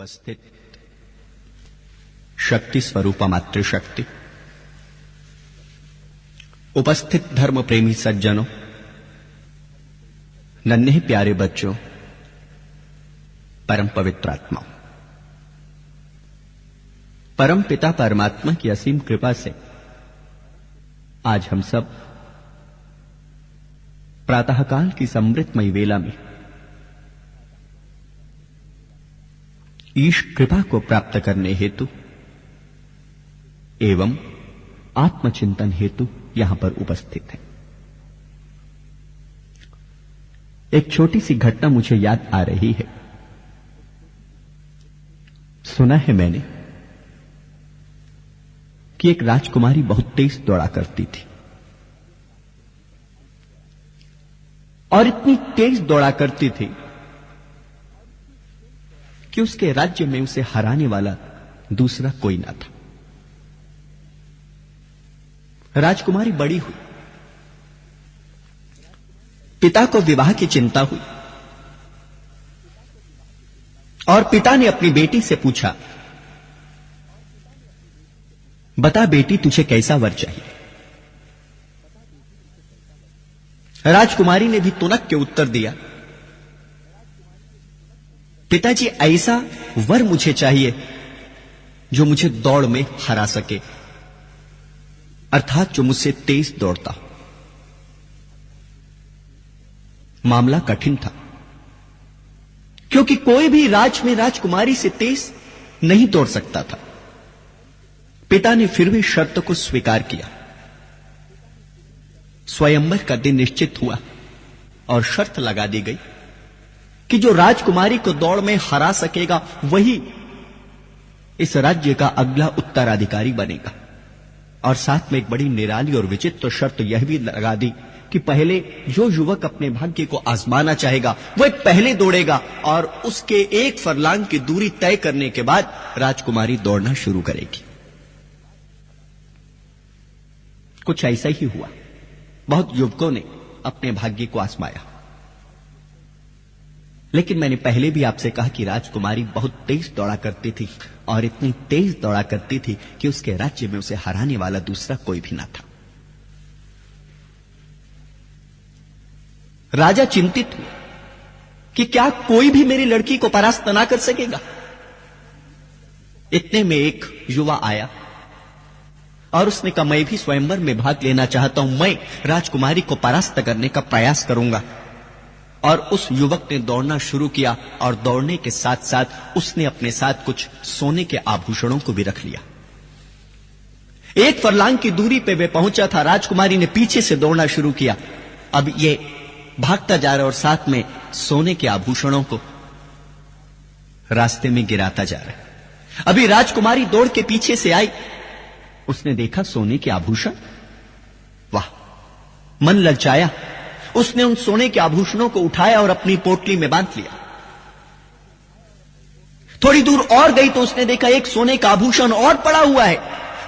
उपस्थित शक्ति स्वरूप मातृशक्ति, उपस्थित धर्म प्रेमी सज्जनों, नन्हे प्यारे बच्चों, परम पवित्र आत्माओं, परम पिता परमात्मा की असीम कृपा से आज हम सब प्रातःकाल की समृद्धमयी वेला में ईश कृपा को प्राप्त करने हेतु एवं आत्मचिंतन हेतु यहां पर उपस्थित है। एक छोटी सी घटना मुझे याद आ रही है। सुना है मैंने कि एक राजकुमारी बहुत तेज दौड़ा करती थी और इतनी तेज दौड़ा करती थी कि उसके राज्य में उसे हराने वाला दूसरा कोई ना था। राजकुमारी बड़ी हुई, पिता को विवाह की चिंता हुई और पिता ने अपनी बेटी से पूछा, बता बेटी तुझे कैसा वर चाहिए। राजकुमारी ने भी तुनक के उत्तर दिया, पिताजी ऐसा वर मुझे चाहिए जो मुझे दौड़ में हरा सके, अर्थात जो मुझसे तेज दौड़ता हो। मामला कठिन था क्योंकि कोई भी राज में राजकुमारी से तेज नहीं दौड़ सकता था। पिता ने फिर भी शर्त को स्वीकार किया। स्वयंवर का दिन निश्चित हुआ और शर्त लगा दी गई कि जो राजकुमारी को दौड़ में हरा सकेगा वही इस राज्य का अगला उत्तराधिकारी बनेगा। और साथ में एक बड़ी निराली और विचित्र शर्त यह भी लगा दी कि पहले जो युवक अपने भाग्य को आजमाना चाहेगा वह पहले दौड़ेगा और उसके एक फरलांग की दूरी तय करने के बाद राजकुमारी दौड़ना शुरू करेगी। कुछ ऐसा ही हुआ। बहुत युवकों ने अपने भाग्य को आजमाया, लेकिन मैंने पहले भी आपसे कहा कि राजकुमारी बहुत तेज दौड़ा करती थी और इतनी तेज दौड़ा करती थी कि उसके राज्य में उसे हराने वाला दूसरा कोई भी ना था। राजा चिंतित हुआ कि क्या कोई भी मेरी लड़की को परास्त ना कर सकेगा। इतने में एक युवा आया और उसने कहा, मैं भी स्वयंवर में भाग लेना चाहता हूं, मैं राजकुमारी को परास्त करने का प्रयास करूंगा। और उस युवक ने दौड़ना शुरू किया और दौड़ने के साथ साथ उसने अपने साथ कुछ सोने के आभूषणों को भी रख लिया। एक फरलांग की दूरी पे वे पहुंचा था। राजकुमारी ने पीछे से दौड़ना शुरू किया। अब ये भागता जा रहा है और साथ में सोने के आभूषणों को रास्ते में गिराता जा रहा है। अभी राजकुमारी दौड़ के पीछे से आई, उसने देखा सोने के आभूषण। वाह, मन ललचाया। उसने उन सोने के आभूषणों को उठाया और अपनी पोटली में बांध लिया। थोड़ी दूर और गई तो उसने देखा एक सोने का आभूषण और पड़ा हुआ है।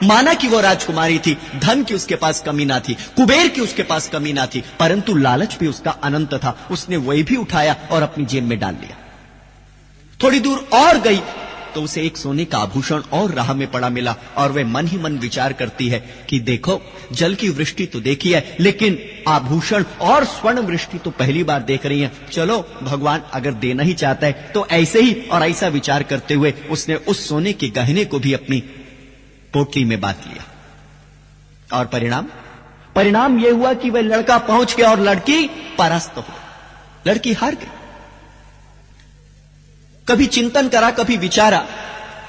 माना कि वो राजकुमारी थी, धन की उसके पास कमी ना थी, कुबेर की उसके पास कमी ना थी, परंतु लालच भी उसका अनंत था। उसने वही भी उठाया और अपनी जेब में डाल लिया। थोड़ी दूर और गई तो उसे एक सोने का आभूषण और राह में पड़ा मिला और वह मन ही मन विचार करती है कि देखो, जल की वृष्टि तो देखी है, लेकिन आभूषण और स्वर्ण वृष्टि तो पहली बार देख रही है। चलो, भगवान अगर देना ही चाहता है तो ऐसे ही। और ऐसा विचार करते हुए उसने उस सोने के गहने को भी अपनी पोटली में बांध लिया। और परिणाम यह हुआ कि वह लड़का पहुंच गया और लड़की परास्त हो, लड़की हार गई। कभी चिंतन करा, कभी विचारा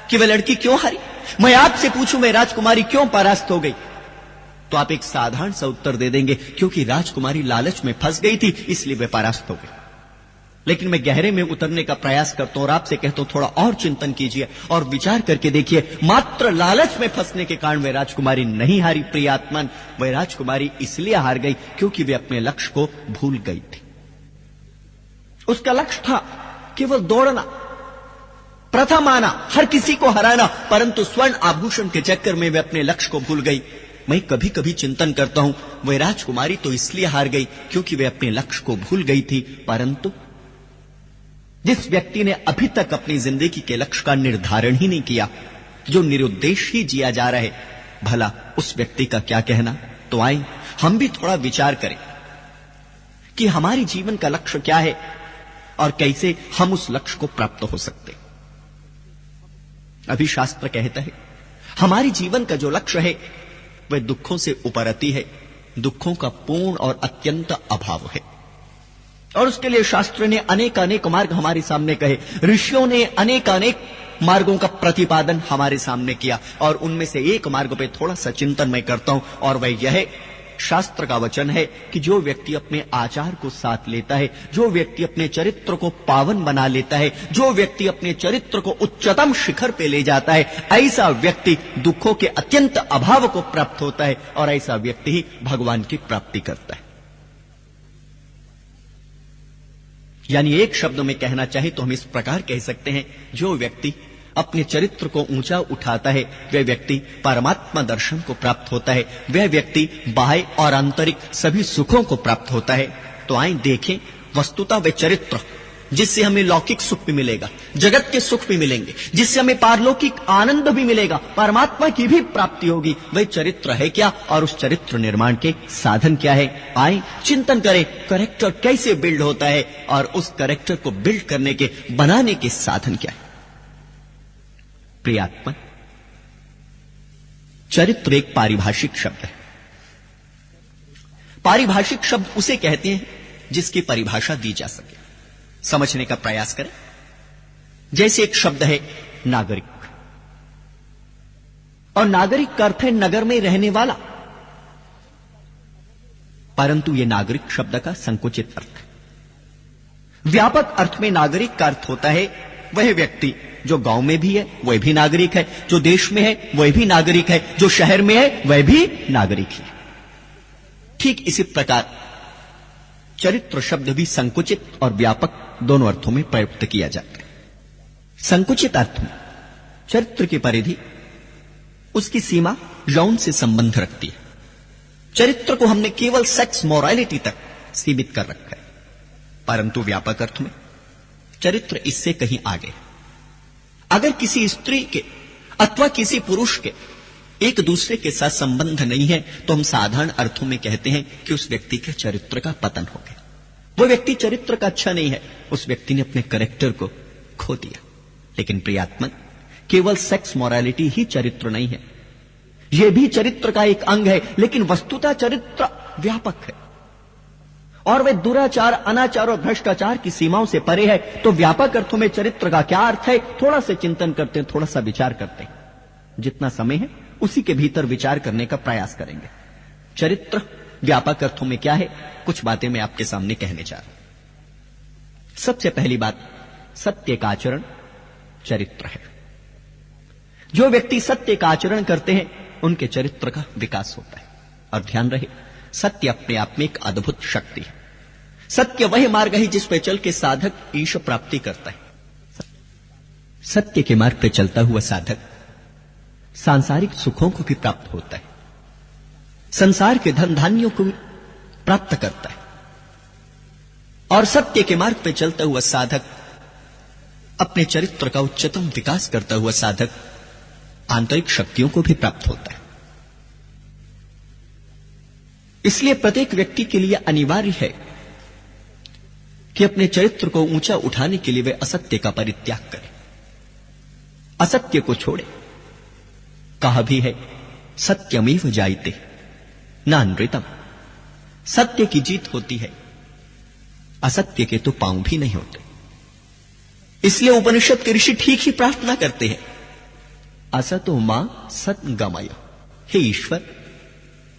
कि वह लड़की क्यों हारी। मैं आपसे पूछूं, मैं राजकुमारी क्यों परास्त हो गई, तो आप एक साधारण सा उत्तर दे देंगे, क्योंकि राजकुमारी लालच में फंस गई थी, इसलिए वह परास्त हो गई। लेकिन मैं गहरे में उतरने का प्रयास करता हूं और आपसे कहता हूं, थोड़ा और चिंतन कीजिए और विचार करके देखिए। मात्र लालच में फंसने के कारण वह राजकुमारी नहीं हारी। प्रियात्मन, वह राजकुमारी इसलिए हार गई क्योंकि वह अपने लक्ष्य को भूल गई थी। उसका लक्ष्य था केवल दौड़ना, प्रथम आना, हर किसी को हराना, परंतु स्वर्ण आभूषण के चक्कर में वे अपने लक्ष्य को भूल गई। मैं कभी कभी चिंतन करता हूं, वह राजकुमारी तो इसलिए हार गई क्योंकि वे अपने लक्ष्य को भूल गई थी, परंतु जिस व्यक्ति ने अभी तक अपनी जिंदगी के लक्ष्य का निर्धारण ही नहीं किया, जो निरुद्देश ही जिया जा रहा है, भला उस व्यक्ति का क्या कहना। तो आए हम भी थोड़ा विचार करें कि हमारे जीवन का लक्ष्य क्या है और कैसे हम उस लक्ष्य को प्राप्त हो सकते। अभी शास्त्र कहता है हमारे जीवन का जो लक्ष्य है वह दुखों से उपरति है, दुखों का पूर्ण और अत्यंत अभाव है। और उसके लिए शास्त्र ने अनेक अनेक मार्ग हमारे सामने कहे, ऋषियों ने अनेक अनेक मार्गों का प्रतिपादन हमारे सामने किया। और उनमें से एक मार्ग पे थोड़ा सा चिंतन मैं करता हूं, और वह यह शास्त्र का वचन है कि जो व्यक्ति अपने आचार को साथ लेता है, जो व्यक्ति अपने चरित्र को पावन बना लेता है, जो व्यक्ति अपने चरित्र को उच्चतम शिखर पे ले जाता है, ऐसा व्यक्ति दुखों के अत्यंत अभाव को प्राप्त होता है और ऐसा व्यक्ति ही भगवान की प्राप्ति करता है। यानी एक शब्द में कहना चाहे तो हम इस प्रकार कह सकते हैं, जो व्यक्ति अपने चरित्र को ऊंचा उठाता है वह व्यक्ति परमात्मा दर्शन को प्राप्त होता है, वह व्यक्ति बाह्य और आंतरिक सभी सुखों को प्राप्त होता है। तो आए देखें, वस्तुतः वह चरित्र जिससे हमें लौकिक सुख भी मिलेगा, जगत के सुख भी मिलेंगे, जिससे हमें पारलौकिक आनंद भी मिलेगा, परमात्मा की भी प्राप्ति होगी, वह चरित्र है क्या और उस चरित्र निर्माण के साधन क्या है। आए चिंतन करें कैरेक्टर कैसे बिल्ड होता है और उस कैरेक्टर को बिल्ड करने के बनाने के साधन क्या है। प्रियात्मा, चरित्र एक पारिभाषिक शब्द है। पारिभाषिक शब्द उसे कहते हैं जिसकी परिभाषा दी जा सके। समझने का प्रयास करें। जैसे एक शब्द है नागरिक, और नागरिक का अर्थ है नगर में रहने वाला, परंतु यह नागरिक शब्द का संकुचित अर्थ है। व्यापक अर्थ में नागरिक का अर्थ होता है वह व्यक्ति जो गांव में भी है वह भी नागरिक है, जो देश में है वह भी नागरिक है, जो शहर में है वह भी नागरिक है। ठीक इसी प्रकार चरित्र शब्द भी संकुचित और व्यापक दोनों अर्थों में प्रयुक्त किया जाता है। संकुचित अर्थ में चरित्र की परिधि, उसकी सीमा यौन से संबंध रखती है। चरित्र को हमने केवल सेक्स मोरालिटी तक सीमित कर रखा है, परंतु व्यापक अर्थ में चरित्र इससे कहीं आगे है। अगर किसी स्त्री के अथवा किसी पुरुष के एक दूसरे के साथ संबंध नहीं है तो हम साधारण अर्थों में कहते हैं कि उस व्यक्ति के चरित्र का पतन हो गया। वो व्यक्ति चरित्र का अच्छा नहीं है, उस व्यक्ति ने अपने कैरेक्टर को खो दिया। लेकिन प्रियात्मन, केवल सेक्स मोरालिटी ही चरित्र नहीं है, यह भी चरित्र का एक अंग है, लेकिन वस्तुतः चरित्र व्यापक है और वह दुराचार, अनाचार और भ्रष्टाचार की सीमाओं से परे है। तो व्यापक अर्थों में चरित्र का क्या अर्थ है, थोड़ा सा चिंतन करते हैं, थोड़ा सा विचार करते हैं। जितना समय है उसी के भीतर विचार करने का प्रयास करेंगे। चरित्र व्यापक अर्थों में क्या है, कुछ बातें मैं आपके सामने कहने जा रहा हूं। सबसे पहली बात, सत्य का आचरण चरित्र है। जो व्यक्ति सत्य का आचरण करते हैं उनके चरित्र का विकास होता है। और ध्यान रहे, सत्य अपने आप में एक अद्भुत शक्ति है। सत्य वह मार्ग है जिस पर चल के साधक ईश प्राप्ति करता है। सत्य के मार्ग पर चलता हुआ साधक सांसारिक सुखों को भी प्राप्त होता है, संसार के धन धान्यों को भी प्राप्त करता है। और सत्य के मार्ग पर चलता हुआ साधक, अपने चरित्र का उच्चतम विकास करता हुआ साधक आंतरिक शक्तियों को भी प्राप्त होता है। इसलिए प्रत्येक व्यक्ति के लिए अनिवार्य है कि अपने चरित्र को ऊंचा उठाने के लिए वे असत्य का परित्याग करें, असत्य को छोड़े। कहा भी है, सत्यमेव जायते नानृतम, सत्य की जीत होती है, असत्य के तो पांव भी नहीं होते। इसलिए उपनिषद के ऋषि ठीक ही प्रार्थना करते हैं, असतो मां सत्गमय, हे ईश्वर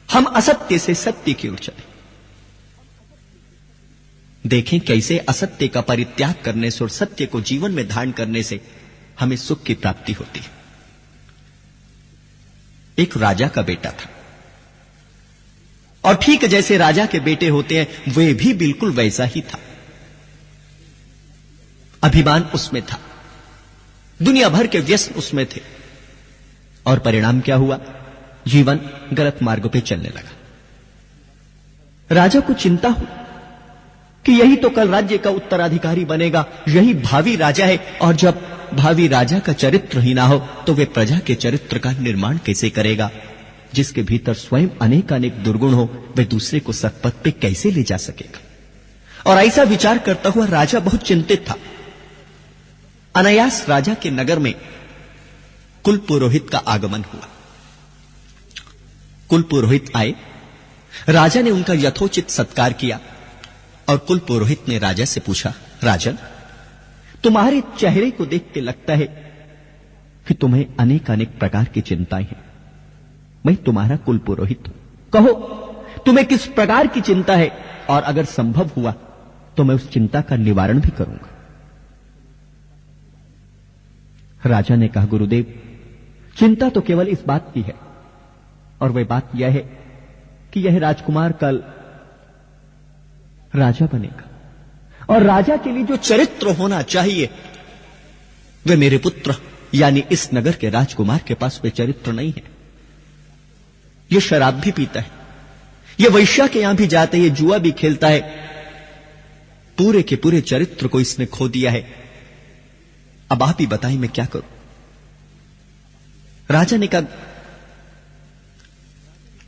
हम असत्य से सत्य की ओर चले। देखें कैसे असत्य का परित्याग करने से और सत्य को जीवन में धारण करने से हमें सुख की प्राप्ति होती है। एक राजा का बेटा था और ठीक जैसे राजा के बेटे होते हैं वे भी बिल्कुल वैसा ही था। अभिमान उसमें था, दुनिया भर के व्यसन उसमें थे, और परिणाम क्या हुआ, जीवन गलत मार्ग पे चलने लगा। राजा को चिंता हुई कि यही तो कल राज्य का उत्तराधिकारी बनेगा, यही भावी राजा है। और जब भावी राजा का चरित्र ही ना हो तो वे प्रजा के चरित्र का निर्माण कैसे करेगा? जिसके भीतर स्वयं अनेक दुर्गुण हो, वे दूसरे को सत्पथ पे कैसे ले जा सकेगा? और ऐसा विचार करता हुआ राजा बहुत चिंतित था। अनायास राजा के नगर में कुल पुरोहित का आगमन हुआ। कुल पुरोहित आए, राजा ने उनका यथोचित सत्कार किया और कुल पुरोहित ने राजा से पूछा, राजन, तुम्हारे चेहरे को देख के लगता है कि तुम्हें अनेक प्रकार की चिंताएं हैं। मैं तुम्हारा कुल पुरोहित हूं, कहो तुम्हें किस प्रकार की चिंता है, और अगर संभव हुआ तो मैं उस चिंता का निवारण भी करूंगा। राजा ने कहा, गुरुदेव, चिंता तो केवल इस बात की है, और वह बात यह है कि यह राजकुमार कल राजा बनेगा, और राजा के लिए जो चरित्र होना चाहिए वे मेरे पुत्र यानी इस नगर के राजकुमार के पास वे चरित्र नहीं है। यह शराब भी पीता है, यह वैश्या के यहां भी जाता है, यह जुआ भी खेलता है, पूरे के पूरे चरित्र को इसने खो दिया है। अब आप ही बताइए मैं क्या करूं? राजा ने कहा,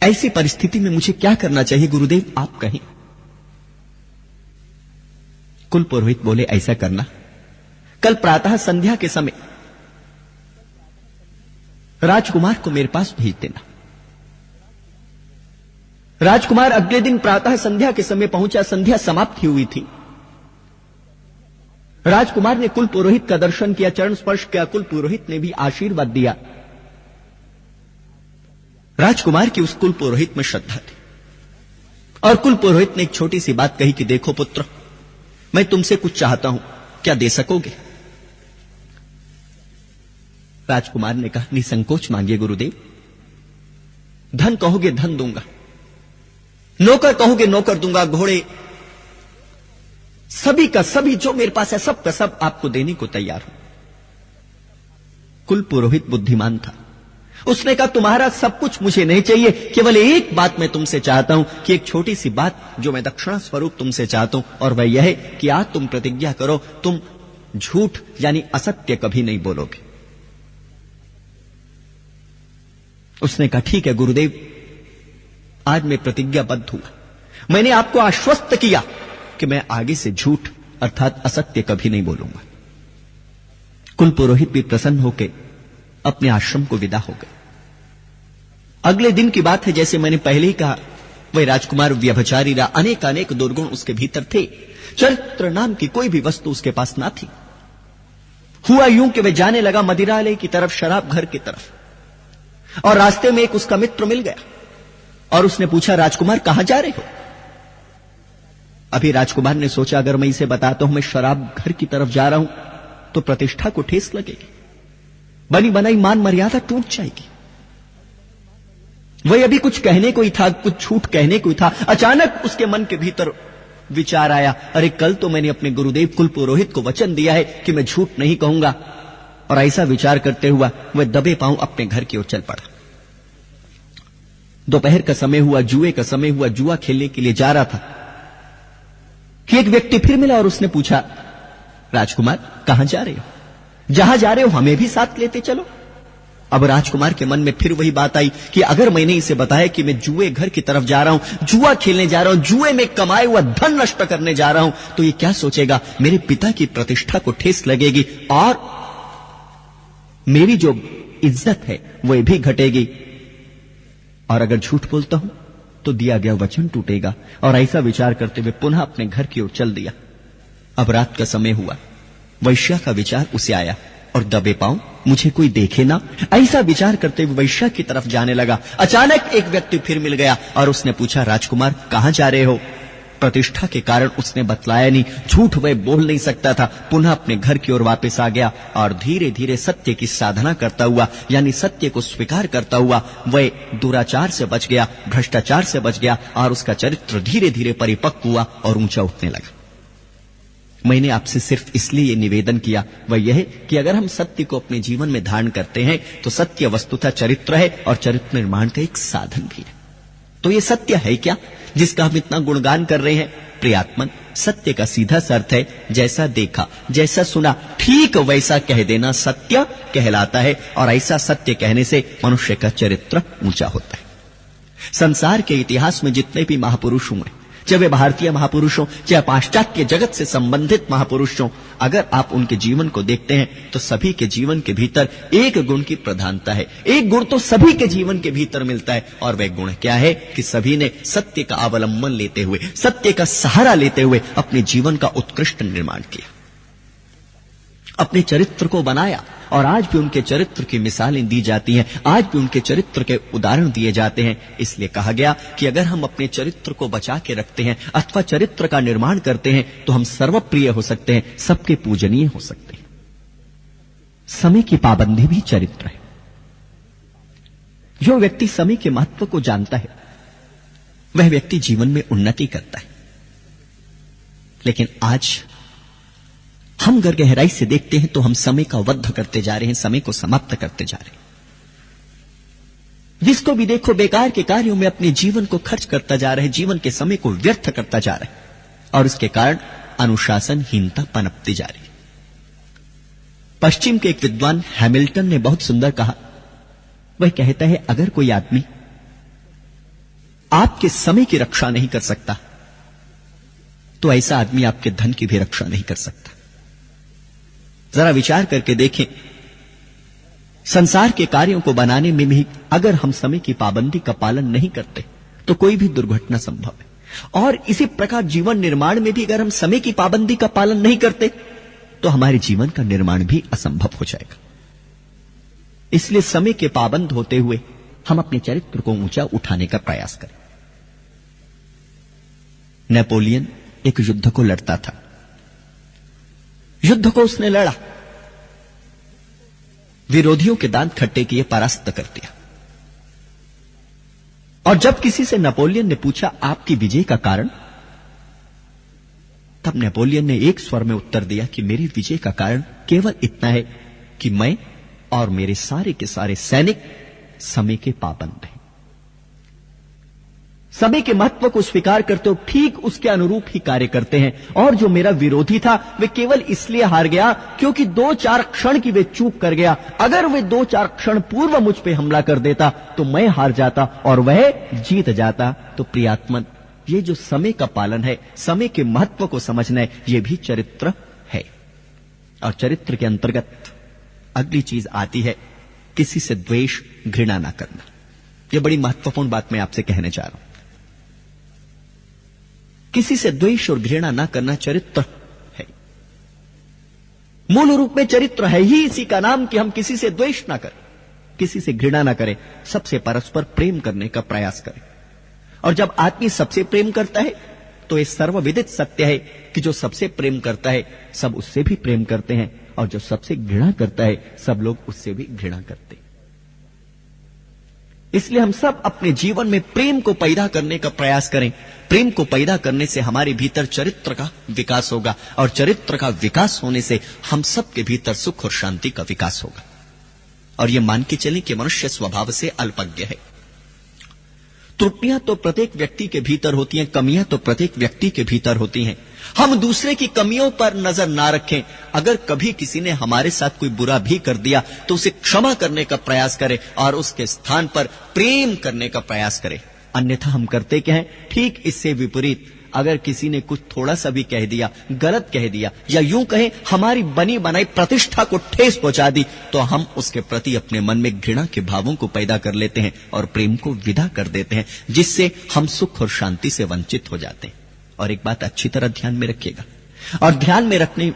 ऐसी परिस्थिति में मुझे क्या करना चाहिए गुरुदेव, आप कहें। कुल पुरोहित बोले, ऐसा करना, कल प्रातः संध्या के समय राजकुमार को मेरे पास भेज देना। राजकुमार अगले दिन प्रातः संध्या के समय पहुंचा। संध्या समाप्त हुई थी। राजकुमार ने कुल पुरोहित का दर्शन किया, चरण स्पर्श किया। कुल पुरोहित ने भी आशीर्वाद दिया। राजकुमार की उस कुल पुरोहित में श्रद्धा थी, और कुल पुरोहित ने एक छोटी सी बात कही कि देखो पुत्र, मैं तुमसे कुछ चाहता हूं, क्या दे सकोगे? राजकुमार ने कहा, निसंकोच मांगिए गुरुदेव। धन कहोगे धन दूंगा, नौकर कहोगे नौकर दूंगा, घोड़े सभी का सभी जो मेरे पास है सब का सब आपको देने को तैयार हूं। कुल पुरोहित बुद्धिमान था, उसने कहा, तुम्हारा सब कुछ मुझे नहीं चाहिए, केवल एक बात मैं तुमसे चाहता हूं कि एक छोटी सी बात जो मैं दक्षिणा स्वरूप तुमसे चाहता हूं, और वह यह है कि आज तुम प्रतिज्ञा करो, तुम झूठ यानी असत्य कभी नहीं बोलोगे। उसने कहा, ठीक है गुरुदेव, आज मैं प्रतिज्ञाबद्ध हुआ। मैंने आपको आश्वस्त किया कि मैं आगे से झूठ अर्थात असत्य कभी नहीं बोलूंगा। कुल पुरोहित भी प्रसन्न होकर अपने आश्रम को विदा हो गए। अगले दिन की बात है, जैसे मैंने पहले ही कहा, वह राजकुमार व्यभिचारी रहा, अनेक दुर्गुण उसके भीतर थे, चरित्र नाम की कोई भी वस्तु उसके पास ना थी। हुआ यूं कि वह जाने लगा मदिरालय की तरफ, शराब घर की तरफ, और रास्ते में एक उसका मित्र मिल गया और उसने पूछा, राजकुमार कहां जा रहे हो? अभी राजकुमार ने सोचा, अगर मैं इसे बताता हूं मैं शराब घर की तरफ जा रहा हूं तो प्रतिष्ठा को ठेस लगेगी, बनी बनाई मान मर्यादा टूट जाएगी। वही अभी कुछ कहने को ही था, कुछ झूठ कहने को ही था। अचानक उसके मन के भीतर विचार आया, अरे कल तो मैंने अपने गुरुदेव कुल पुरोहित को वचन दिया है कि मैं झूठ नहीं कहूंगा। और ऐसा विचार करते हुआ वह दबे पांव अपने घर की ओर चल पड़ा। दोपहर का समय हुआ, जुए का समय हुआ, जुआ खेलने के लिए जा रहा था कि एक व्यक्ति फिर मिला और उसने पूछा, राजकुमार कहां जा रहे हो? जहां जा रहे हो हमें भी साथ लेते चलो। अब राजकुमार के मन में फिर वही बात आई कि अगर मैंने इसे बताया कि मैं जुए घर की तरफ जा रहा हूं, जुआ खेलने जा रहा हूं, जुए में कमाए हुआ धन नष्ट करने जा रहा हूं, तो ये क्या सोचेगा? मेरे पिता की प्रतिष्ठा को ठेस लगेगी और मेरी जो इज्जत है वह भी घटेगी, और अगर झूठ बोलता हूं तो दिया गया वचन टूटेगा। और ऐसा विचार करते हुए पुनः अपने घर की ओर चल दिया। अब रात का समय हुआ, वैश्या का विचार उसे आया और दबे पांव मुझे कोई देखे ना, ऐसा विचार करते हुए वैश्या की तरफ जाने लगा। अचानक एक व्यक्ति फिर मिल गया और उसने पूछा, राजकुमार कहां जा रहे हो? प्रतिष्ठा के कारण उसने बतलाया नहीं, झूठ वह बोल नहीं सकता था। पुनः अपने घर की ओर वापस आ गया और धीरे धीरे सत्य की साधना करता हुआ यानी सत्य को स्वीकार करता हुआ वह दुराचार से बच गया, भ्रष्टाचार से बच गया, और उसका चरित्र धीरे धीरे परिपक्व हुआ और ऊंचा उठने लगा। मैंने आपसे सिर्फ इसलिए निवेदन किया वह यह कि अगर हम सत्य को अपने जीवन में धारण करते हैं तो सत्य वस्तुतः चरित्र है और चरित्र निर्माण का एक साधन भी है। तो ये सत्य है क्या जिसका हम इतना गुणगान कर रहे हैं? प्रियात्मन, सत्य का सीधा सा अर्थ है जैसा देखा, जैसा सुना, ठीक वैसा कह देना सत्य कहलाता है। और ऐसा सत्य कहने से मनुष्य का चरित्र ऊंचा होता है। संसार के इतिहास में जितने भी महापुरुष हुए, चाहे वे भारतीय महापुरुष हो, चाहे पाश्चात्य जगत से संबंधित महापुरुष हो, अगर आप उनके जीवन को देखते हैं तो सभी के जीवन के भीतर एक गुण की प्रधानता है। एक गुण तो सभी के जीवन के भीतर मिलता है, और वह गुण क्या है कि सभी ने सत्य का अवलंबन लेते हुए, सत्य का सहारा लेते हुए अपने जीवन का उत्कृष्ट निर्माण किया, अपने चरित्र को बनाया। और आज भी उनके चरित्र की मिसालें दी जाती हैं, आज भी उनके चरित्र के उदाहरण दिए जाते हैं। इसलिए कहा गया कि अगर हम अपने चरित्र को बचा के रखते हैं अथवा चरित्र का निर्माण करते हैं तो हम सर्वप्रिय हो सकते हैं, सबके पूजनीय हो सकते हैं। समय की पाबंदी भी चरित्र है। जो व्यक्ति समय के महत्व को जानता है वह व्यक्ति जीवन में उन्नति करता है। लेकिन आज हम अगर गहराई से देखते हैं तो हम समय का वध करते जा रहे हैं, समय को समाप्त करते जा रहे हैं। जिसको भी देखो बेकार के कार्यों में अपने जीवन को खर्च करता जा रहा है, जीवन के समय को व्यर्थ करता जा रहा है, और इसके कारण अनुशासनहीनता पनपती जा रही है। पश्चिम के एक विद्वान हैमिल्टन ने बहुत सुंदर कहा। वह कहता है अगर कोई आदमी आपके समय की रक्षा नहीं कर सकता तो ऐसा आदमी आपके धन की भी रक्षा नहीं कर सकता। जरा विचार करके देखें, संसार के कार्यों को बनाने में भी अगर हम समय की पाबंदी का पालन नहीं करते तो कोई भी दुर्घटना संभव है। और इसी प्रकार जीवन निर्माण में भी अगर हम समय की पाबंदी का पालन नहीं करते तो हमारे जीवन का निर्माण भी असंभव हो जाएगा। इसलिए समय के पाबंद होते हुए हम अपने चरित्र को ऊंचा उठाने का प्रयास करें। नेपोलियन एक युद्ध को लड़ता था। युद्ध को उसने लड़ा, विरोधियों के दांत खट्टे किए, परास्त कर दिया। और जब किसी से नेपोलियन ने पूछा आपकी विजय का कारण, तब नेपोलियन ने एक स्वर में उत्तर दिया कि मेरी विजय का कारण केवल इतना है कि मैं और मेरे सारे के सारे सैनिक समय के पाबंद हैं। समय के महत्व को स्वीकार करते हो, ठीक उसके अनुरूप ही कार्य करते हैं। और जो मेरा विरोधी था वे केवल इसलिए हार गया क्योंकि 2-4 क्षण की वे चूक कर गया। अगर वे 2-4 क्षण पूर्व मुझ पे हमला कर देता तो मैं हार जाता और वह जीत जाता। तो प्रियात्मन, ये जो समय का पालन है, समय के महत्व को समझना है, यह भी चरित्र है। और चरित्र के अंतर्गत अगली चीज आती है किसी से द्वेष घृणा ना करना। यह बड़ी महत्वपूर्ण बात मैं आपसे कहने जा रहा हूं। किसी से द्वेष और घृणा ना करना चरित्र है। मूल रूप में चरित्र है ही इसी का नाम कि हम किसी से द्वेष ना करें, किसी से घृणा ना करें, सबसे परस्पर प्रेम करने का प्रयास करें। और जब आदमी सबसे प्रेम करता है तो यह सर्वविदित सत्य है कि जो सबसे प्रेम करता है सब उससे भी प्रेम करते हैं, और जो सबसे घृणा करता है सब लोग उससे भी घृणा करते हैं। इसलिए हम सब अपने जीवन में प्रेम को पैदा करने का प्रयास करें। प्रेम को पैदा करने से हमारे भीतर चरित्र का विकास होगा, और चरित्र का विकास होने से हम सब के भीतर सुख और शांति का विकास होगा। और यह मान के चलें कि मनुष्य स्वभाव से अल्पज्ञ है। त्रुटियां तो प्रत्येक व्यक्ति के भीतर होती हैं, कमियां तो प्रत्येक व्यक्ति के भीतर होती हैं। हम दूसरे की कमियों पर नजर ना रखें। अगर कभी किसी ने हमारे साथ कोई बुरा भी कर दिया तो उसे क्षमा करने का प्रयास करें और उसके स्थान पर प्रेम करने का प्रयास करें। अन्यथा हम करते क्या हैं? ठीक इससे विपरीत, अगर किसी ने कुछ थोड़ा सा भी कह दिया, गलत कह दिया, या यूं कहें हमारी बनी बनाई प्रतिष्ठा को ठेस पहुंचा दी, तो हम उसके प्रति अपने मन में घृणा के भावों को पैदा कर लेते हैं और प्रेम को विदा कर देते हैं, जिससे हम सुख और शांति से वंचित हो जाते हैं। और एक बात अच्छी तरह ध्यान में रखिएगा, और ध्यान में रखने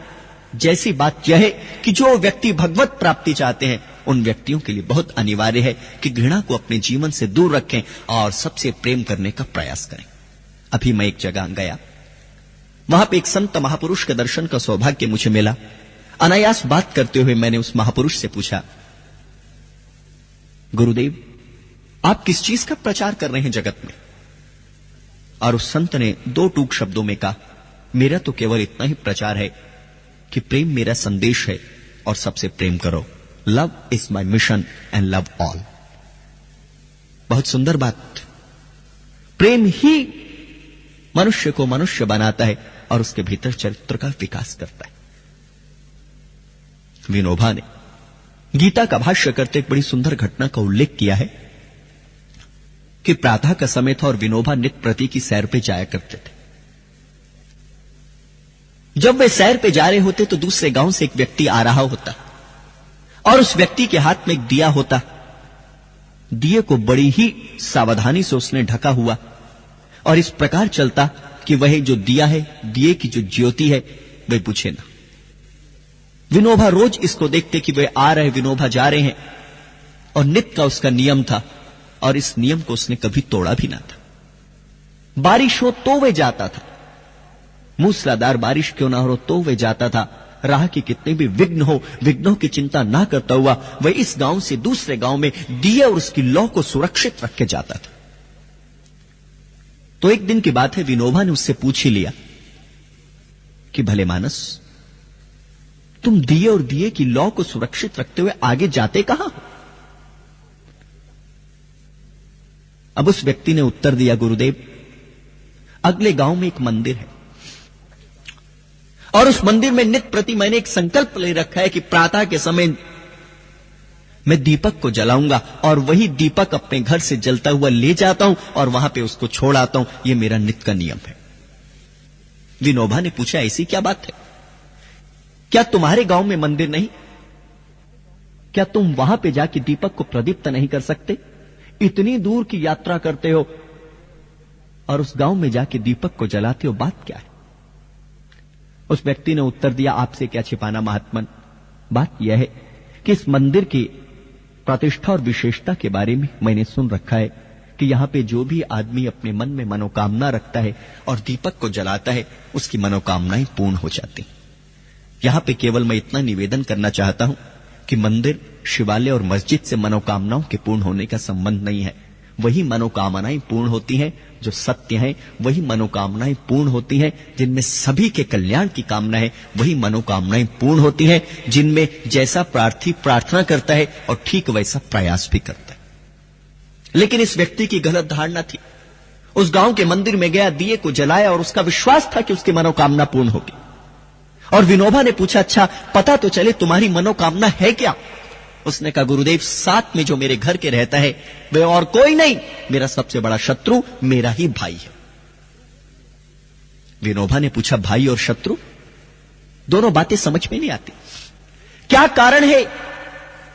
जैसी बात यह है कि जो व्यक्ति भगवत प्राप्ति चाहते हैं उन व्यक्तियों के लिए बहुत अनिवार्य है कि घृणा को अपने जीवन से दूर रखें और सबसे प्रेम करने का प्रयास करें। अभी मैं एक जगह गया, वहां पे एक संत महापुरुष के दर्शन का सौभाग्य मुझे मिला। अनायास बात करते हुए मैंने उस महापुरुष से पूछा, गुरुदेव आप किस चीज का प्रचार कर रहे हैं जगत में? और उस संत ने 2 टूक शब्दों में कहा, मेरा तो केवल इतना ही प्रचार है कि प्रेम मेरा संदेश है और सबसे प्रेम करो। Love is my mission and love all. बहुत सुंदर बात। प्रेम ही मनुष्य को मनुष्य बनाता है, और उसके भीतर चरित्र का विकास करता है। विनोबा ने गीता का भाष्य करते एक बड़ी सुंदर घटना का उल्लेख किया है कि प्रातः का समय था और विनोबा नित्य प्रति की सैर पे जाया करते थे। जब वे सैर पे जा रहे होते तो दूसरे गांव से एक व्यक्ति आ रहा होता और उस व्यक्ति के हाथ में एक दिया होता। दिए को बड़ी ही सावधानी से उसने ढका हुआ और इस प्रकार चलता कि वह जो दिया है, दिए की जो ज्योति है, वह बुझे ना। विनोबा रोज इसको देखते कि वे आ रहे, विनोबा जा रहे हैं, और नित्य का उसका नियम था और इस नियम को उसने कभी तोड़ा भी ना था। बारिश हो तो वे जाता था, मूसलाधार बारिश क्यों ना हो तो वे जाता था। राह के कितने भी विघ्न हो, विघ्नों की चिंता ना करता हुआ वह इस गांव से दूसरे गांव में दिए और उसकी लौ को सुरक्षित रख के जाता था। तो एक दिन की बात है, विनोबा ने उससे पूछ ही लिया कि भले मानस, तुम दिए और दिए की लौ को सुरक्षित रखते हुए आगे जाते कहां हो? अब उस व्यक्ति ने उत्तर दिया, गुरुदेव, अगले गांव में एक मंदिर है और उस मंदिर में नित्य प्रति मैंने एक संकल्प ले रखा है कि प्रातः के समय मैं दीपक को जलाऊंगा और वही दीपक अपने घर से जलता हुआ ले जाता हूं और वहां पे उसको छोड़ आता हूं। यह मेरा नित्य का नियम है। विनोबा ने पूछा, ऐसी क्या बात है? क्या तुम्हारे गांव में मंदिर नहीं? क्या तुम वहां पे जाके दीपक को प्रदीप्त नहीं कर सकते? इतनी दूर की यात्रा करते हो और उस गांव में जाके दीपक को जलाते हो, बात क्या है? उस व्यक्ति ने उत्तर दिया, आपसे क्या छिपाना महात्मन, बात यह है कि इस मंदिर की प्रतिष्ठा और विशेषता के बारे में मैंने सुन रखा है कि यहां पे जो भी आदमी अपने मन में मनोकामना रखता है और दीपक को जलाता है, उसकी मनोकामनाएं पूर्ण हो जाती। यहां पे केवल मैं इतना निवेदन करना चाहता हूं कि मंदिर, शिवालय और मस्जिद से मनोकामनाओं के पूर्ण होने का संबंध नहीं है। वही मनोकामनाएं पूर्ण होती हैं जो सत्य हैं, वही मनोकामनाएं पूर्ण होती हैं जिनमें सभी के कल्याण की कामना है, वही मनोकामनाएं पूर्ण होती हैं जिनमें जैसा प्रार्थी प्रार्थना करता है और ठीक वैसा प्रयास भी करता है। लेकिन इस व्यक्ति की गलत धारणा थी। उस गांव के मंदिर में गया, दिए को जलाया और उसका विश्वास था कि उसकी मनोकामना पूर्ण होगी। और विनोबा ने पूछा, अच्छा पता तो चले तुम्हारी मनोकामना है क्या? उसने कहा, गुरुदेव, साथ में जो मेरे घर के रहता है वह और कोई नहीं, मेरा सबसे बड़ा शत्रु मेरा ही भाई है। विनोबा ने पूछा, भाई और शत्रु, दोनों बातें समझ में नहीं आती। क्या कारण है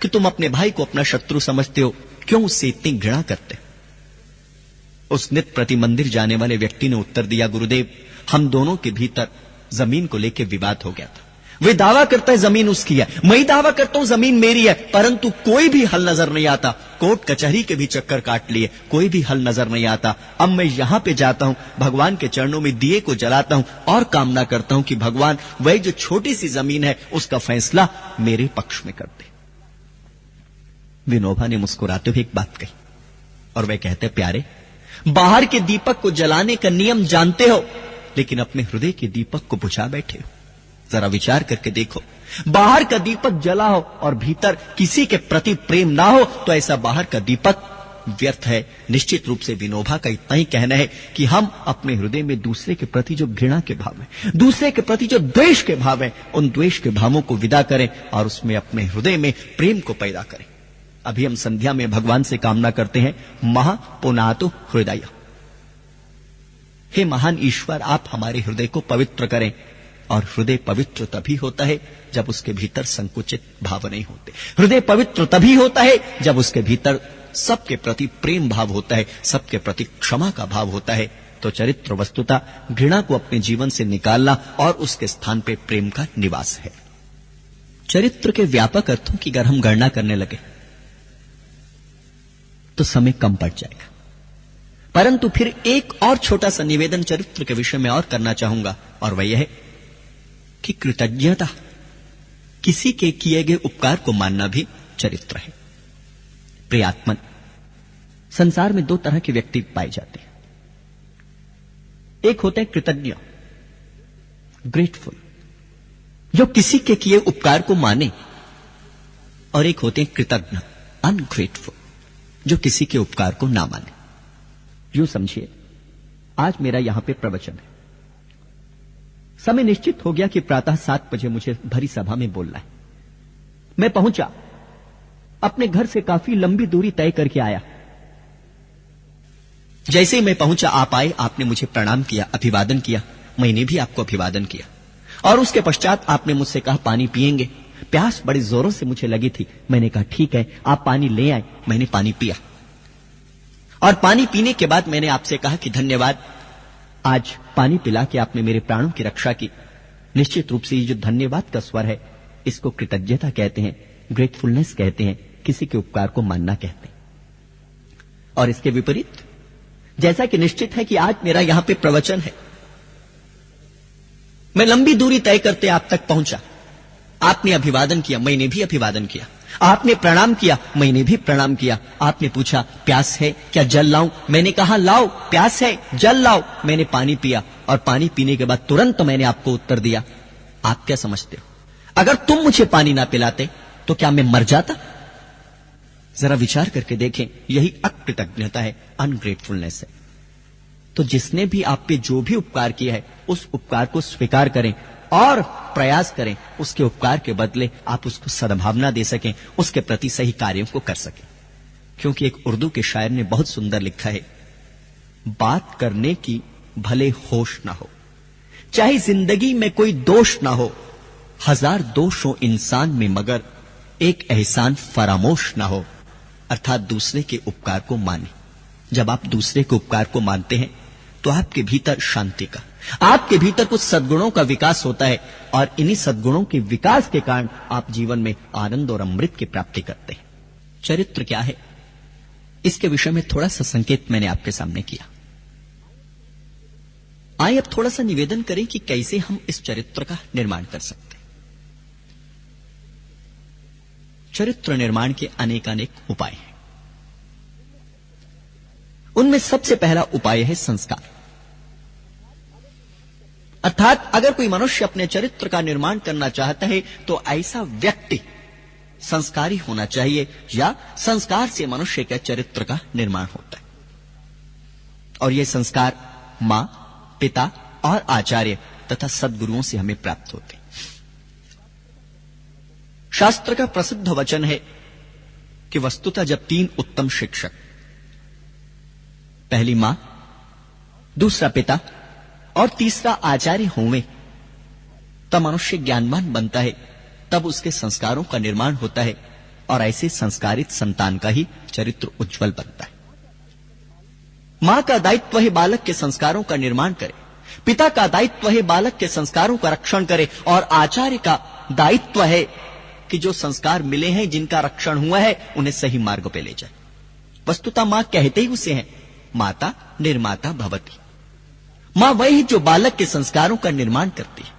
कि तुम अपने भाई को अपना शत्रु समझते हो? क्यों उससे इतनी घृणा करते? उस नित्य प्रति मंदिर जाने वाले व्यक्ति ने उत्तर दिया, गुरुदेव, हम दोनों के भीतर जमीन को लेकर विवाद हो गया था। वे दावा करता है जमीन उसकी है, मैं दावा करता हूं जमीन मेरी है, परंतु कोई भी हल नजर नहीं आता। कोर्ट कचहरी के भी चक्कर काट लिए, कोई भी हल नजर नहीं आता। अब मैं यहां पे जाता हूं, भगवान के चरणों में दिए को जलाता हूं और कामना करता हूं कि भगवान वह जो छोटी सी जमीन है उसका फैसला मेरे पक्ष में कर दे। विनोबा ने मुस्कुराते हुए एक बात कही और वह कहते, प्यारे, बाहर के दीपक को जलाने का नियम जानते हो, लेकिन अपने हृदय के दीपक को बुझा बैठे हो। जरा विचार करके देखो, बाहर का दीपक जला हो और भीतर किसी के प्रति प्रेम ना हो तो ऐसा बाहर का दीपक व्यर्थ है। निश्चित रूप से विनोबा का इतना ही कहना है कि हम अपने हृदय में दूसरे के प्रति जो घृणा के भाव है, दूसरे के प्रति जो द्वेष के भाव है, उन द्वेष के भावों को विदा करें और उसमें अपने हृदय में प्रेम को पैदा करें। अभी हम संध्या में भगवान से कामना करते हैं, महा पुनातु हृदय, हे महान ईश्वर, आप हमारे हृदय को पवित्र करें। और हृदय पवित्र तभी होता है जब उसके भीतर संकुचित भाव नहीं होते। हृदय पवित्र तभी होता है जब उसके भीतर सबके प्रति प्रेम भाव होता है, सबके प्रति क्षमा का भाव होता है। तो चरित्र वस्तुता घृणा को अपने जीवन से निकालना और उसके स्थान पर प्रेम का निवास है। चरित्र के व्यापक अर्थों की अगर हम गणना करने लगे तो समय कम पड़ जाएगा, परंतु फिर एक और छोटा सा निवेदन चरित्र के विषय में और करना चाहूंगा, और वह यह है कि कृतज्ञता, किसी के किए गए उपकार को मानना भी चरित्र है। प्रियात्मन, संसार में दो तरह के व्यक्ति पाए जाते हैं। एक होते हैं कृतज्ञ, ग्रेटफुल, जो किसी के किए उपकार को माने, और एक होते हैं कृतज्ञ, अनग्रेटफुल, जो किसी के उपकार को ना माने। यूं समझिए, आज मेरा यहां पे प्रवचन है, समय निश्चित हो गया कि प्रातः 7 बजे मुझे भरी सभा में बोलना है। मैं पहुंचा, अपने घर से काफी लंबी दूरी तय करके आया। जैसे ही मैं पहुंचा, आप आए, आपने मुझे प्रणाम किया, अभिवादन किया। मैंने भी आपको अभिवादन किया और उसके पश्चात आपने मुझसे कहा पानी पिएंगे। प्यास बड़ी जोरों से मुझे लगी थी। मैंने कहा ठीक है, आप पानी ले आए। मैंने पानी पिया और पानी पीने के बाद मैंने आपसे कहा कि धन्यवाद, आज पानी पिला के आपने मेरे प्राणों की रक्षा की। निश्चित रूप से ये जो धन्यवाद का स्वर है, इसको कृतज्ञता कहते हैं, ग्रेटफुलनेस कहते हैं, किसी के उपकार को मानना कहते हैं। और इसके विपरीत, जैसा कि निश्चित है कि आज मेरा यहां पे प्रवचन है, मैं लंबी दूरी तय करते आप तक पहुंचा। आपने अभिवादन किया, मैंने भी अभिवादन किया। आपने प्रणाम किया, मैंने भी प्रणाम किया। आपने पूछा प्यास है क्या, जल लाऊं? मैंने कहा लाओ, प्यास है, जल लाओ। मैंने पानी पिया और पानी पीने के बाद तुरंत मैंने आपको उत्तर दिया। आप क्या समझते हो, अगर तुम मुझे पानी ना पिलाते तो क्या मैं मर जाता? जरा विचार करके देखें, यही अकृतज्ञता है, अनग्रेटफुलनेस है। तो जिसने भी आप पे जो भी उपकार किया है, उस उपकार को स्वीकार करें और प्रयास करें उसके उपकार के बदले आप उसको सद्भावना दे सकें, उसके प्रति सही कार्यों को कर सकें। क्योंकि एक उर्दू के शायर ने बहुत सुंदर लिखा है, बात करने की भले होश ना हो, चाहे जिंदगी में कोई दोष ना हो, 1000 दोष हो इंसान में मगर एक एहसान फरामोश ना हो। अर्थात दूसरे के उपकार को माने। जब आप दूसरे के उपकार को मानते हैं तो आपके भीतर शांति का, आपके भीतर कुछ सद्गुणों का विकास होता है और इन्हीं सद्गुणों के विकास के कारण आप जीवन में आनंद और अमृत की प्राप्ति करते हैं। चरित्र क्या है, इसके विषय में थोड़ा सा संकेत मैंने आपके सामने किया। आइए अब थोड़ा सा निवेदन करें कि कैसे हम इस चरित्र का निर्माण कर सकते हैं। चरित्र निर्माण के अनेकानेक उपाय हैं। उनमें सबसे पहला उपाय है संस्कार। अर्थात अगर कोई मनुष्य अपने चरित्र का निर्माण करना चाहता है तो ऐसा व्यक्ति संस्कारी होना चाहिए, या संस्कार से मनुष्य के चरित्र का निर्माण होता है। और यह संस्कार मां, पिता और आचार्य तथा सद्गुरुओं से हमें प्राप्त होते हैं। शास्त्र का प्रसिद्ध वचन है कि वस्तुतः जब 3 उत्तम शिक्षक, पहली मां, दूसरा पिता और तीसरा आचार्य होवे, तब मनुष्य ज्ञानवान बनता है, तब उसके संस्कारों का निर्माण होता है और ऐसे संस्कारित संतान का ही चरित्र उज्जवल बनता है। मां का दायित्व है बालक के संस्कारों का निर्माण करे, पिता का दायित्व है बालक के संस्कारों का रक्षण करे और आचार्य का दायित्व है कि जो संस्कार मिले हैं, जिनका रक्षण हुआ है, उन्हें सही मार्ग पे ले जाए। वस्तुतः मां कहते ही उसे हैं, माता निर्माता भवति। मां वही जो बालक के संस्कारों का निर्माण करती है।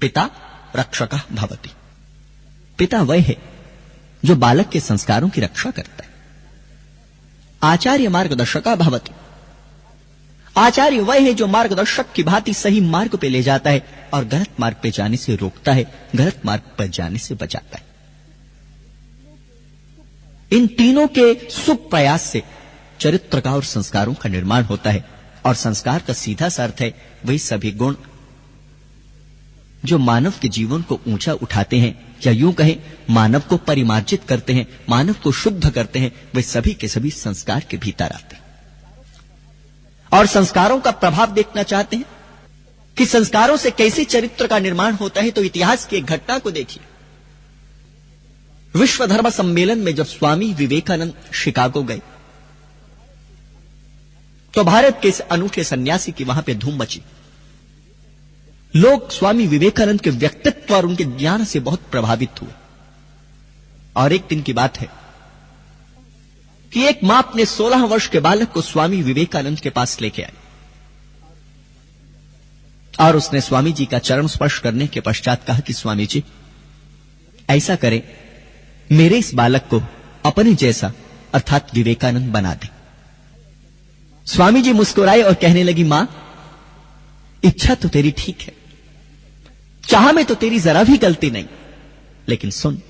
पिता रक्षकः भवति। पिता वह है जो बालक के संस्कारों की रक्षा करता है। आचार्य मार्गदर्शकः भवति। आचार्य वह है जो मार्गदर्शक की भांति सही मार्ग पे ले जाता है और गलत मार्ग पे जाने से रोकता है, गलत मार्ग पर जाने से बचाता है। इन तीनों के शुभ प्रयास से चरित्र का और संस्कारों का निर्माण होता है। और संस्कार का सीधा सा अर्थ है वही सभी गुण जो मानव के जीवन को ऊंचा उठाते हैं, या यूं कहें मानव को परिमार्जित करते हैं, मानव को शुद्ध करते हैं, वे सभी के सभी संस्कार के भीतर आते हैं। और संस्कारों का प्रभाव देखना चाहते हैं कि संस्कारों से कैसे चरित्र का निर्माण होता है, तो इतिहास की एक घटना को देखिए। विश्व धर्म सम्मेलन में जब स्वामी विवेकानंद शिकागो गए तो भारत के इस अनूठे सन्यासी की वहां पे धूम मची। लोग स्वामी विवेकानंद के व्यक्तित्व और उनके ज्ञान से बहुत प्रभावित हुए। और एक दिन की बात है कि एक मां अपने 16 वर्ष के बालक को स्वामी विवेकानंद के पास लेके आई और उसने स्वामी जी का चरण स्पर्श करने के पश्चात कहा कि स्वामी जी, ऐसा करें, मेरे इस बालक को अपने जैसा अर्थात विवेकानंद बना दें। स्वामी जी मुस्कुराए और कहने लगी, मां, इच्छा तो तेरी ठीक है, चाह में तो तेरी जरा भी गलती नहीं, लेकिन सुन,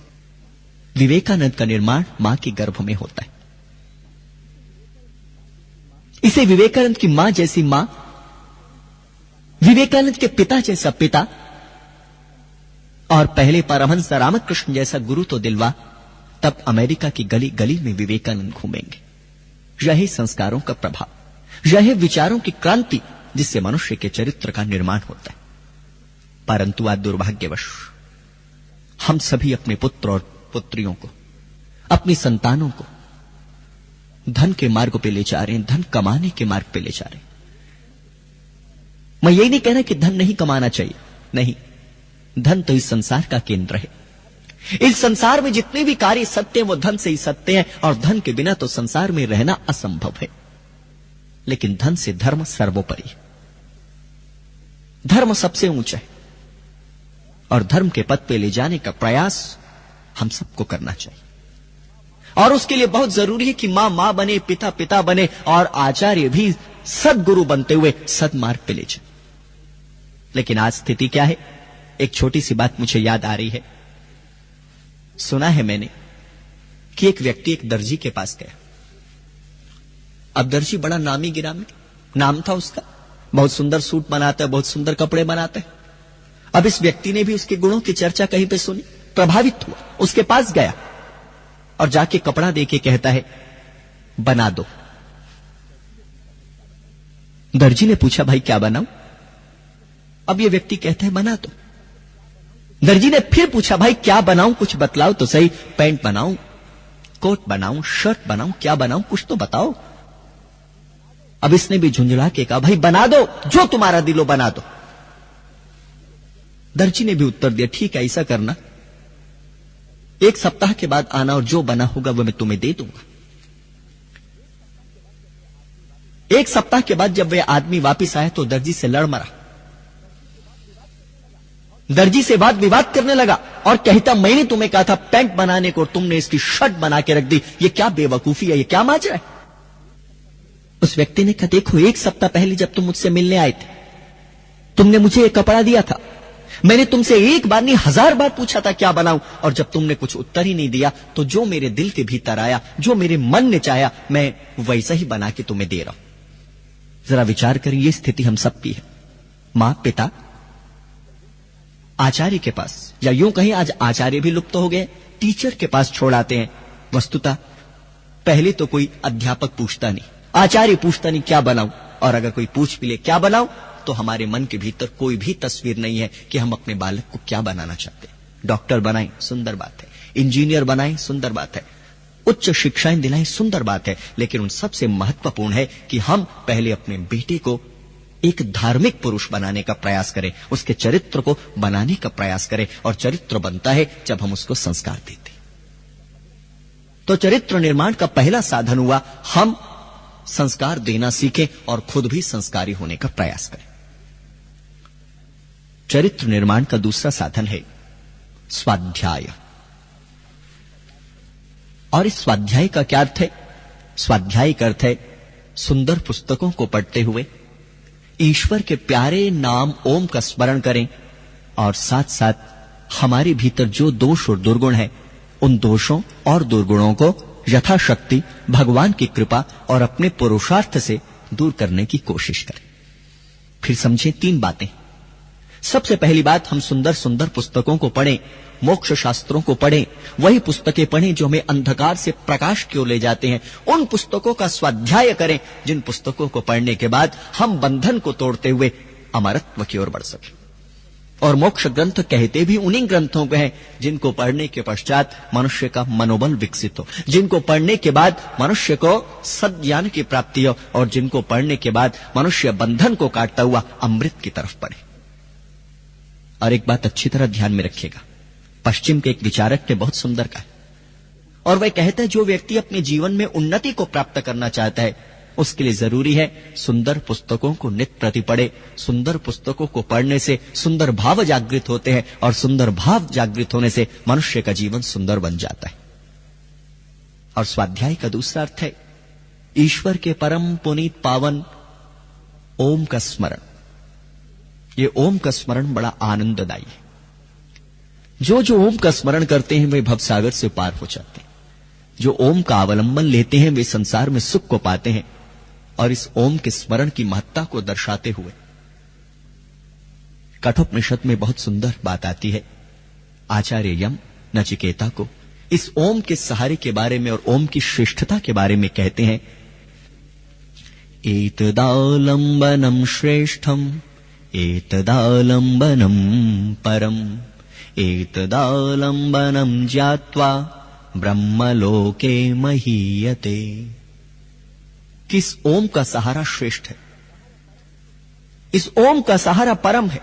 विवेकानंद का निर्माण मां के गर्भ में होता है। इसे विवेकानंद की मां जैसी मां विवेकानंद के पिता जैसा पिता और पहले परमहंस रामकृष्ण जैसा गुरु तो दिलवा, तब अमेरिका की गली गली में विवेकानंद घूमेंगे। यही संस्कारों का प्रभाव, यही विचारों की क्रांति जिससे मनुष्य के चरित्र का निर्माण होता है। परंतु आज दुर्भाग्यवश हम सभी अपने पुत्र और पुत्रियों को, अपनी संतानों को धन के मार्ग पे ले जा रहे हैं, धन कमाने के मार्ग पे ले जा रहे हैं। मैं यही नहीं कह रहा कि धन नहीं कमाना चाहिए, नहीं, धन तो इस संसार का केंद्र है। इस संसार में जितने भी कार्य सत्य हैं वो धन से ही सत्य हैं, और धन के बिना तो संसार में रहना असंभव है। लेकिन धन से धर्म सर्वोपरि है, धर्म सबसे ऊंचा है, और धर्म के पथ पे ले जाने का प्रयास हम सबको करना चाहिए। और उसके लिए बहुत जरूरी है कि मां बने, पिता पिता बने, और आचार्य भी सदगुरु बनते हुए सदमार्ग पे ले जाए। लेकिन आज स्थिति क्या है? एक छोटी सी बात मुझे याद आ रही है। सुना है मैंने कि एक व्यक्ति एक दर्जी के पास गया। अब दर्जी बड़ा नामी गिरामी नाम था उसका, बहुत सुंदर सूट बनाता है, बहुत सुंदर कपड़े बनाता है। अब इस व्यक्ति ने भी उसके गुणों की चर्चा कहीं पे सुनी, प्रभावित हुआ, उसके पास गया और जाके कपड़ा देके कहता है बना दो। दर्जी ने पूछा भाई क्या बनाऊं? अब ये व्यक्ति कहता है बना दो। दर्जी ने फिर पूछा भाई क्या बनाऊं, कुछ बतलाओ तो सही, पैंट बनाऊं, कोट बनाऊं, शर्ट बनाऊं, क्या बनाऊं, कुछ तो बताओ। अब इसने भी झुंझुला के कहा भाई बना दो, जो तुम्हारा दिलो बना दो। दर्जी ने भी उत्तर दिया ठीक है, ऐसा करना, 1 सप्ताह के बाद आना और जो बना होगा वो मैं तुम्हें दे दूंगा। 1 सप्ताह के बाद जब वह आदमी वापिस आया तो दर्जी से लड़ मरा, दर्जी से वाद विवाद करने लगा और कहता मैंने तुम्हें कहा था पैंट बनाने को, तुमने इसकी शर्ट बना के रख दी, ये क्या बेवकूफी है, ये क्या माजरा है। उस व्यक्ति ने कहा देखो 1 सप्ताह पहले जब तुम मुझसे मिलने आए थे, तुमने मुझे एक कपड़ा दिया था, मैंने तुमसे 1 बार नहीं 1000 बार पूछा था क्या बनाऊं, और जब तुमने कुछ उत्तर ही नहीं दिया तो जो मेरे दिल के भीतर आया, जो मेरे मन ने चाहा, मैं वैसा ही बना के तुम्हें दे रहा हूं। जरा विचार करिए, ये स्थिति हम सबकी है। मां पिता आचार्य के पास, या यूं कहीं आज आचार्य भी लुप्त हो गए, टीचर के पास छोड़ आते हैं। वस्तुतः पहले तो कोई अध्यापक पूछता नहीं, आचार्य पूछता नहीं क्या बनाऊं, और अगर कोई पूछ भी ले क्या बनाऊं तो हमारे मन के भीतर कोई भी तस्वीर नहीं है कि हम अपने बालक को क्या बनाना चाहते हैं। डॉक्टर बनाएं, सुंदर बात है, इंजीनियर बनाएं, सुंदर बात है, उच्च शिक्षाएं दिलाएं, सुंदर बात है, लेकिन उन सबसे महत्वपूर्ण है कि हम पहले अपने बेटे को एक धार्मिक पुरुष बनाने का प्रयास करें, उसके चरित्र को बनाने का प्रयास करें, और चरित्र बनता है जब हम उसको संस्कार देते। तो चरित्र निर्माण का पहला साधन हुआ हम संस्कार देना सीखें और खुद भी संस्कारी होने का प्रयास करें। चरित्र निर्माण का दूसरा साधन है स्वाध्याय। और इस स्वाध्याय का क्या अर्थ है? स्वाध्याय का अर्थ है सुंदर पुस्तकों को पढ़ते हुए ईश्वर के प्यारे नाम ओम का स्मरण करें, और साथ साथ हमारे भीतर जो दोष और दुर्गुण है उन दोषों और दुर्गुणों को यथाशक्ति भगवान की कृपा और अपने पुरुषार्थ से दूर करने की कोशिश करें। फिर समझें 3 बातें। सबसे पहली बात, हम सुंदर सुंदर पुस्तकों को पढ़ें, मोक्ष शास्त्रों को पढ़ें, वही पुस्तकें पढ़ें जो हमें अंधकार से प्रकाश की ओर ले जाते हैं। उन पुस्तकों का स्वाध्याय करें जिन पुस्तकों को पढ़ने के बाद हम बंधन को तोड़ते हुए अमरत्व की ओर बढ़ सकें। और मोक्ष ग्रंथ कहते भी उन्हीं ग्रंथों को हैं जिनको पढ़ने के पश्चात मनुष्य का मनोबल विकसित हो, जिनको पढ़ने के बाद मनुष्य को सद्ज्ञान की प्राप्ति हो, और जिनको पढ़ने के बाद मनुष्य बंधन को काटता हुआ अमृत की तरफ बढ़े। और एक बात अच्छी तरह ध्यान में रखिएगा, पश्चिम के एक विचारक ने बहुत सुंदर कहा, और वह कहता है जो व्यक्ति अपने जीवन में उन्नति को प्राप्त करना चाहता है उसके लिए जरूरी है सुंदर पुस्तकों को नित्य प्रति पढ़े। सुंदर पुस्तकों को पढ़ने से सुंदर भाव जागृत होते हैं, और सुंदर भाव जागृत होने से मनुष्य का जीवन सुंदर बन जाता है। और स्वाध्याय का दूसरा अर्थ है ईश्वर के परम पुनीत पावन ओम का स्मरण। ये ओम का स्मरण बड़ा आनंददायी है। जो ओम का स्मरण करते हैं वे भवसागर से पार हो जाते हैं। जो ओम का अवलंबन लेते हैं वे संसार में सुख को पाते हैं। और इस ओम के स्मरण की महत्ता को दर्शाते हुए कठोपनिषद में बहुत सुंदर बात आती है। आचार्य यम नचिकेता को इस ओम के सहारे के बारे में और ओम की श्रेष्ठता के बारे में कहते हैं, एतदालंबनम श्रेष्ठम एतदालंबनम परम एतदालंबनम ज्ञात्वा ब्रह्मलोके महीयते। किस ओम का सहारा श्रेष्ठ है, इस ओम का सहारा परम है,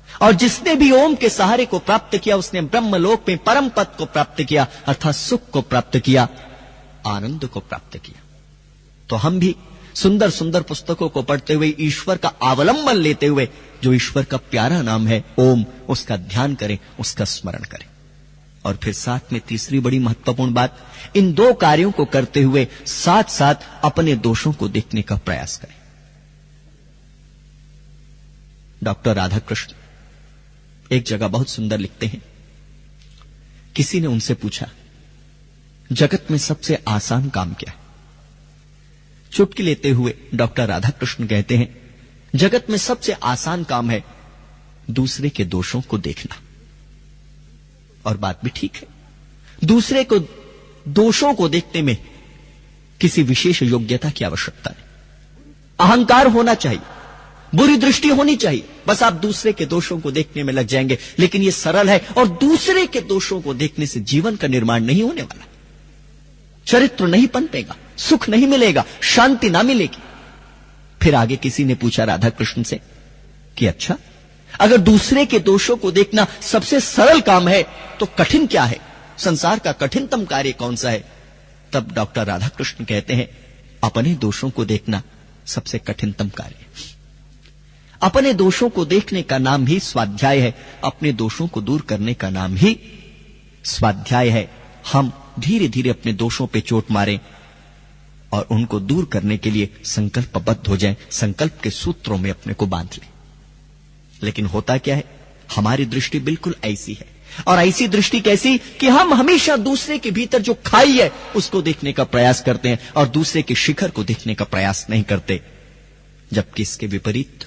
और जिसने भी ओम के सहारे को प्राप्त किया उसने ब्रह्मलोक में परम पद को प्राप्त किया, अर्थात सुख को प्राप्त किया, आनंद को प्राप्त किया। तो हम भी सुंदर सुंदर पुस्तकों को पढ़ते हुए ईश्वर का अवलंबन लेते हुए, जो ईश्वर का प्यारा नाम है ओम, उसका ध्यान करें, उसका स्मरण करें। और फिर साथ में तीसरी बड़ी महत्वपूर्ण बात, इन दो कार्यों को करते हुए साथ साथ अपने दोषों को देखने का प्रयास करें। डॉक्टर राधाकृष्ण एक जगह बहुत सुंदर लिखते हैं, किसी ने उनसे पूछा, जगत में सबसे आसान काम क्या है? चुटकी लेते हुए डॉक्टर राधाकृष्ण कहते हैं, जगत में सबसे आसान काम है दूसरे के दोषों को देखना। और बात भी ठीक है, दूसरे को दोषों को देखने में किसी विशेष योग्यता की आवश्यकता नहीं, अहंकार होना चाहिए, बुरी दृष्टि होनी चाहिए, बस आप दूसरे के दोषों को देखने में लग जाएंगे। लेकिन यह सरल है, और दूसरे के दोषों को देखने से जीवन का निर्माण नहीं होने वाला, चरित्र नहीं पनपेगा, सुख नहीं मिलेगा, शांति ना मिलेगी। फिर आगे किसी ने पूछा राधा कृष्ण से कि अच्छा, अगर दूसरे के दोषों को देखना सबसे सरल काम है तो कठिन क्या है, संसार का कठिनतम कार्य कौन सा है? तब डॉक्टर राधा कृष्ण कहते हैं, अपने दोषों को देखना सबसे कठिनतम कार्य है। अपने दोषों को देखने का नाम ही स्वाध्याय है, अपने दोषों को दूर करने का नाम ही स्वाध्याय है। हम धीरे धीरे अपने दोषों पे चोट मारें और उनको दूर करने के लिए संकल्पबद्ध हो जाएं, संकल्प के सूत्रों में अपने को बांध लें। लेकिन होता क्या है, हमारी दृष्टि बिल्कुल ऐसी है, और ऐसी दृष्टि कैसी कि हम हमेशा दूसरे के भीतर जो खाई है उसको देखने का प्रयास करते हैं और दूसरे के शिखर को देखने का प्रयास नहीं करते। जबकि इसके विपरीत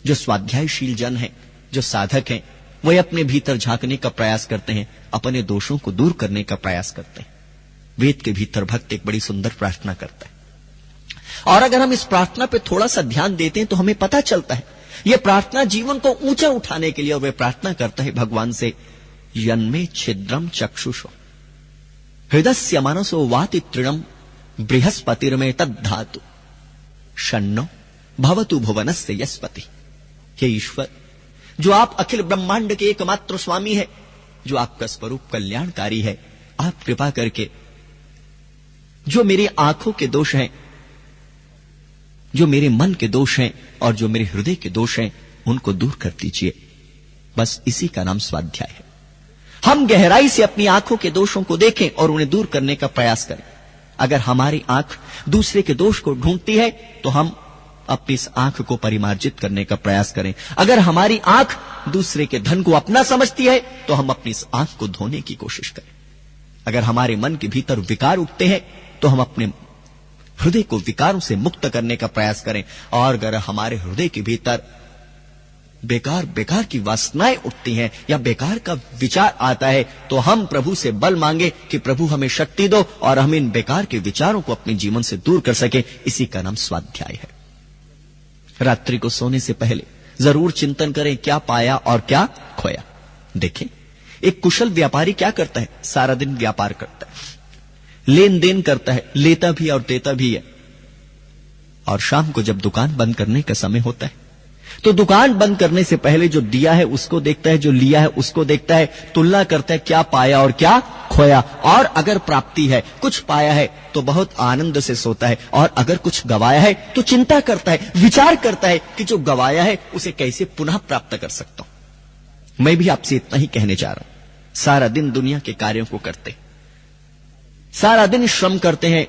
जो स्वाध्यायशील जन है, जो साधक हैं, वह अपने भीतर झांकने का प्रयास करते हैं, अपने दोषों को दूर करने का प्रयास करते हैं। वेद के भीतर भक्त एक बड़ी सुंदर प्रार्थना करता है, और अगर हम इस प्रार्थना पे थोड़ा सा ध्यान देते हैं तो हमें पता चलता है यह प्रार्थना जीवन को ऊंचा उठाने के लिए। और वह प्रार्थना करता है भगवान से, यन्मे छिद्रम चक्षुषो हृदस्य मनसो वाति तृणम बृहस्पतिर्मे तद्धातु शन्नो भवतु भुवनस्य यस्पति। हे ईश्वर, जो आप अखिल ब्रह्मांड के एकमात्र स्वामी है, जो आपका स्वरूप कल्याणकारी है, आप कृपा करके जो मेरी आंखों के दोष हैं, जो मेरे मन के दोष हैं और जो मेरे हृदय के दोष हैं, उनको दूर कर दीजिए। बस इसी का नाम स्वाध्याय है। हम गहराई से अपनी आंखों के दोषों को देखें और उन्हें दूर करने का प्रयास करें। अगर हमारी आंख दूसरे के दोष को ढूंढती है तो हम अपनी इस आंख को परिमार्जित करने का प्रयास करें। अगर हमारी आंख दूसरे के धन को अपना समझती है तो हम अपनी इस आंख को धोने की कोशिश करें। अगर हमारे मन के भीतर विकार उठते हैं तो हम अपने हृदय को विकारों से मुक्त करने का प्रयास करें। और अगर हमारे हृदय के भीतर बेकार बेकार की वासनाएं उठती हैं या बेकार का विचार आता है तो हम प्रभु से बल मांगे कि प्रभु हमें शक्ति दो और हम इन बेकार के विचारों को अपने जीवन से दूर कर सके। इसी का नाम स्वाध्याय है। रात्रि को सोने से पहले जरूर चिंतन करें, क्या पाया और क्या खोया। देखें, एक कुशल व्यापारी क्या करता है, सारा दिन व्यापार करता है, लेन देन करता है, लेता भी और देता भी है, और शाम को जब दुकान बंद करने का समय होता है तो दुकान बंद करने से पहले जो दिया है उसको देखता है, जो लिया है उसको देखता है, तुलना करता है क्या पाया और क्या खोया। और अगर प्राप्ति है, कुछ पाया है तो बहुत आनंद से सोता है, और अगर कुछ गवाया है तो चिंता करता है, विचार करता है कि जो गवाया है उसे कैसे पुनः प्राप्त कर सकता हूं। मैं भी आपसे इतना ही कहने जा रहा हूं। सारा दिन दुनिया के कार्यों को करते, सारा दिन श्रम करते हैं,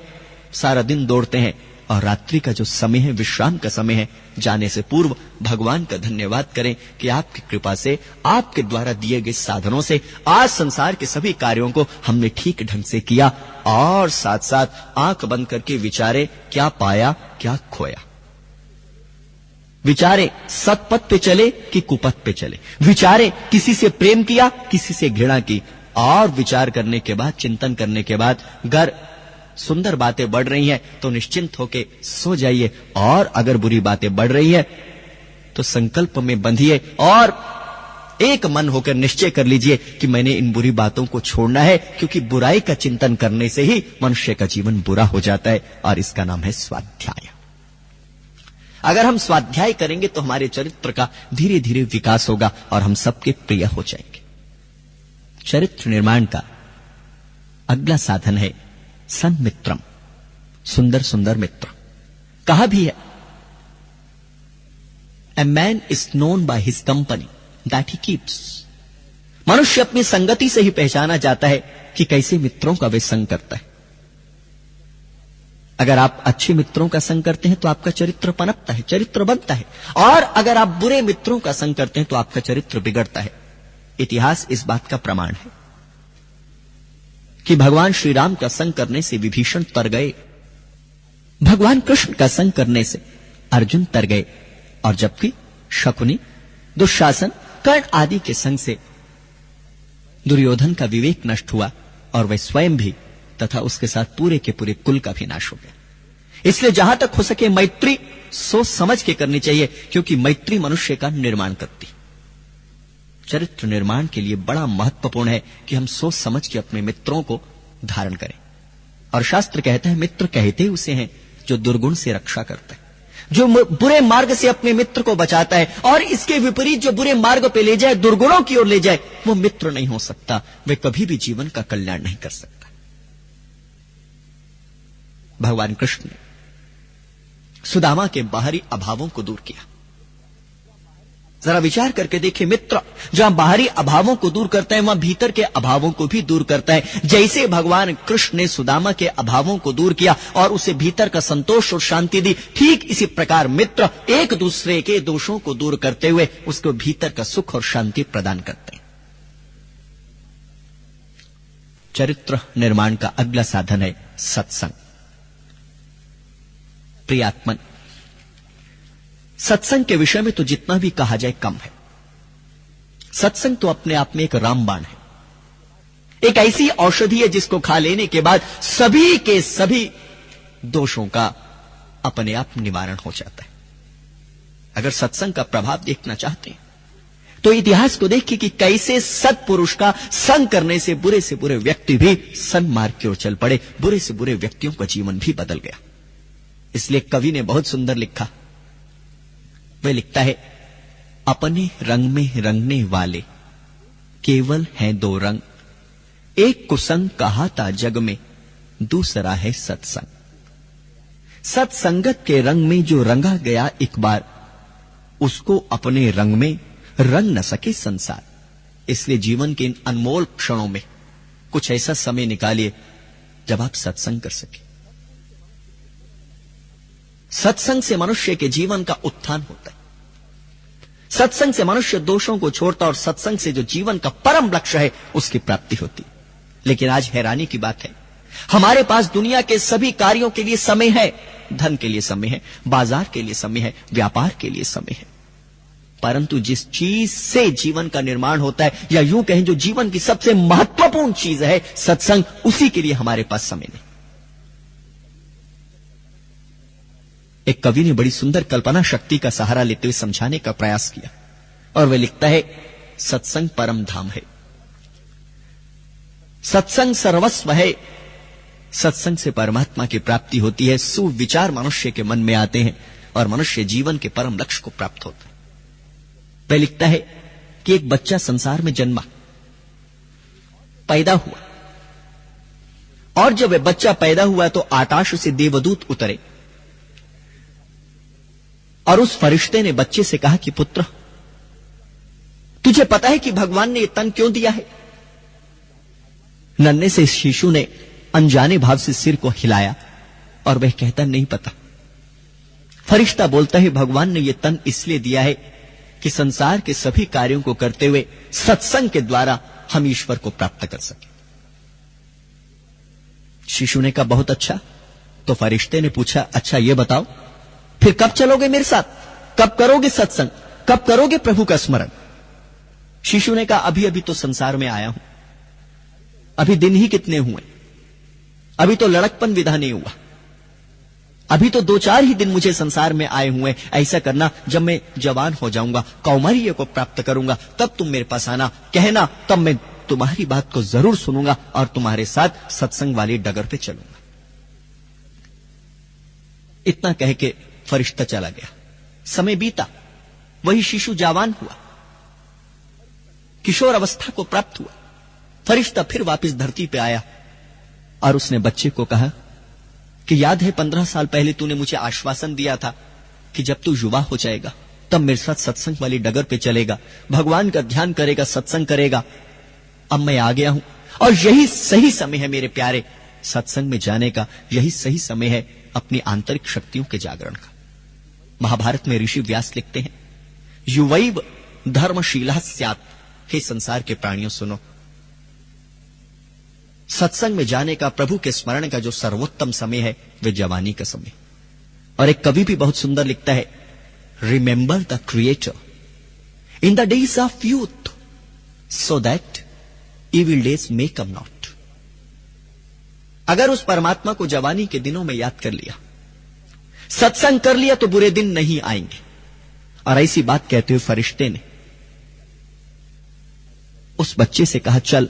सारा दिन दौड़ते हैं, और रात्रि का जो समय है, विश्राम का समय है, जाने से पूर्व भगवान का धन्यवाद करें कि आपकी कृपा से, आपके द्वारा दिए गए साधनों से आज संसार के सभी कार्यों को हमने ठीक ढंग से किया। और साथ साथ आंख बंद करके विचारे क्या पाया क्या खोया। विचारे सतपथ पे चले कि कुपथ पे चले, विचारे किसी से प्रेम किया, किसी से घृणा की, और विचार करने के बाद, चिंतन करने के बाद अगर सुंदर बातें बढ़ रही हैं तो निश्चिंत होके सो जाइए, और अगर बुरी बातें बढ़ रही है तो संकल्प में बंधिए और एक मन होकर निश्चय कर लीजिए कि मैंने इन बुरी बातों को छोड़ना है, क्योंकि बुराई का चिंतन करने से ही मनुष्य का जीवन बुरा हो जाता है, और इसका नाम है स्वाध्याय। अगर हम स्वाध्याय करेंगे तो हमारे चरित्र का धीरे धीरे विकास होगा और हम सबके प्रिय हो जाएंगे। चरित्र निर्माण का अगला साधन है सन्मित्रम, सुंदर सुंदर मित्र। कहा भी है, a man is known by his company that he keeps. मनुष्य अपनी संगति से ही पहचाना जाता है कि कैसे मित्रों का वे संग करता है। अगर आप अच्छे मित्रों का संग करते हैं तो आपका चरित्र पनपता है, चरित्र बनता है, और अगर आप बुरे मित्रों का संग करते हैं तो आपका चरित्र बिगड़ता है। इतिहास इस बात का प्रमाण है कि भगवान श्री राम का संग करने से विभीषण तर गए, भगवान कृष्ण का संग करने से अर्जुन तर गए, और जबकि शकुनी, दुशासन, कर्ण आदि के संग से दुर्योधन का विवेक नष्ट हुआ और वह स्वयं भी तथा उसके साथ पूरे के पूरे कुल का भी नाश हो गया। इसलिए जहां तक हो सके मैत्री सोच समझ के करनी चाहिए, क्योंकि मैत्री मनुष्य का निर्माण करती। चरित्र निर्माण के लिए बड़ा महत्वपूर्ण है कि हम सोच समझ के अपने मित्रों को धारण करें। और शास्त्र कहता है, मित्र कहते उसे हैं जो दुर्गुण से रक्षा करता है, जो बुरे मार्ग से अपने मित्र को बचाता है, और इसके विपरीत जो बुरे मार्ग पे ले जाए, दुर्गुणों की ओर ले जाए, वो मित्र नहीं हो सकता, वे कभी भी जीवन का कल्याण नहीं कर सकता। भगवान कृष्ण ने सुदामा के बाहरी अभावों को दूर किया। जरा विचार करके देखिए, मित्र जहां बाहरी अभावों को दूर करता है वहां भीतर के अभावों को भी दूर करता है। जैसे भगवान कृष्ण ने सुदामा के अभावों को दूर किया और उसे भीतर का संतोष और शांति दी, ठीक इसी प्रकार मित्र एक दूसरे के दोषों को दूर करते हुए उसको भीतर का सुख और शांति प्रदान करते हैं। चरित्र निर्माण का अगला साधन है सत्संग। प्रियात्मन, सत्संग के विषय में तो जितना भी कहा जाए कम है। सत्संग तो अपने आप में एक रामबाण है, एक ऐसी औषधि है जिसको खा लेने के बाद सभी के सभी दोषों का अपने आप निवारण हो जाता है। अगर सत्संग का प्रभाव देखना चाहते हैं तो इतिहास को देखिए कि कैसे सत्पुरुष का संग करने से बुरे व्यक्ति भी सन्मार्ग की ओर चल पड़े, बुरे से बुरे व्यक्तियों का जीवन भी बदल गया। इसलिए कवि ने बहुत सुंदर लिखा। वह लिखता है, अपने रंग में रंगने वाले केवल हैं दो रंग, एक कुसंग कहा था जग में, दूसरा है सत्संग। सत्संगत के रंग में जो रंगा गया एक बार, उसको अपने रंग में रंग न सके संसार। इसलिए जीवन के इन अनमोल क्षणों में कुछ ऐसा समय निकालिए जब आप सत्संग कर सके। सत्संग से मनुष्य के जीवन का उत्थान होता है, सत्संग से मनुष्य दोषों को छोड़ता और सत्संग से जो जीवन का परम लक्ष्य है उसकी प्राप्ति होती। लेकिन आज हैरानी की बात है, हमारे पास दुनिया के सभी कार्यों के लिए समय है, धन के लिए समय है, बाजार के लिए समय है, व्यापार के लिए समय है, परंतु जिस चीज से जीवन का निर्माण होता है, या यूं कहें जो जीवन की सबसे महत्वपूर्ण चीज है सत्संग, उसी के लिए हमारे पास समय नहीं। एक कवि ने बड़ी सुंदर कल्पना शक्ति का सहारा लेते हुए समझाने का प्रयास किया, और वह लिखता है, सत्संग परम धाम है, सत्संग सर्वस्व है, सत्संग से परमात्मा की प्राप्ति होती है, सुविचार मनुष्य के मन में आते हैं और मनुष्य जीवन के परम लक्ष्य को प्राप्त होता है। वह लिखता है कि एक बच्चा संसार में जन्मा, पैदा हुआ, और जब वह बच्चा पैदा हुआ तो आकाश से देवदूत उतरे और उस फरिश्ते ने बच्चे से कहा कि पुत्र, तुझे पता है कि भगवान ने यह तन क्यों दिया है? नन्हे से शिशु ने अनजाने भाव से सिर को हिलाया और वह कहता नहीं पता। फरिश्ता बोलता है, भगवान ने यह तन इसलिए दिया है कि संसार के सभी कार्यों को करते हुए सत्संग के द्वारा हम ईश्वर को प्राप्त कर सके। शिशु ने कहा बहुत अच्छा। तो फरिश्ते ने पूछा, अच्छा ये बताओ फिर कब चलोगे मेरे साथ? कब करोगे सत्संग, कब करोगे प्रभु का स्मरण? शिशु ने कहा, अभी अभी तो संसार में आया हूं, अभी दिन ही कितने हुए, अभी तो लड़कपन विदा नहीं हुआ, अभी तो 2-4 ही दिन मुझे संसार में आए हुए। ऐसा करना, जब मैं जवान हो जाऊंगा, कौमार्य को प्राप्त करूंगा, तब तुम मेरे पास आना, कहना, तब मैं तुम्हारी बात को जरूर सुनूंगा और तुम्हारे साथ सत्संग वाली डगर पे चलूंगा। इतना कह के फरिश्ता चला गया। समय बीता, वही शिशु जवान हुआ, किशोर अवस्था को प्राप्त हुआ। फरिश्ता फिर वापस धरती पे आया और उसने बच्चे को कहा कि याद है 15 साल पहले तूने मुझे आश्वासन दिया था कि जब तू युवा हो जाएगा तब मेरे साथ सत्संग वाली डगर पे चलेगा, भगवान का ध्यान करेगा, सत्संग करेगा। अब मैं आ गया हूं और यही सही समय है मेरे प्यारे सत्संग में जाने का, यही सही समय है अपनी आंतरिक शक्तियों के जागरण का। महाभारत में ऋषि व्यास लिखते हैं, युवैव धर्मशीला स्यात्। हे संसार के प्राणियों सुनो, सत्संग में जाने का, प्रभु के स्मरण का जो सर्वोत्तम समय है वह जवानी का समय। और एक कवि भी बहुत सुंदर लिखता है, remember the creator in the days of youth so that evil days may come not. अगर उस परमात्मा को जवानी के दिनों में याद कर लिया, सत्संग कर लिया, तो बुरे दिन नहीं आएंगे। और ऐसी बात कहते हुए फरिश्ते ने उस बच्चे से कहा, चल।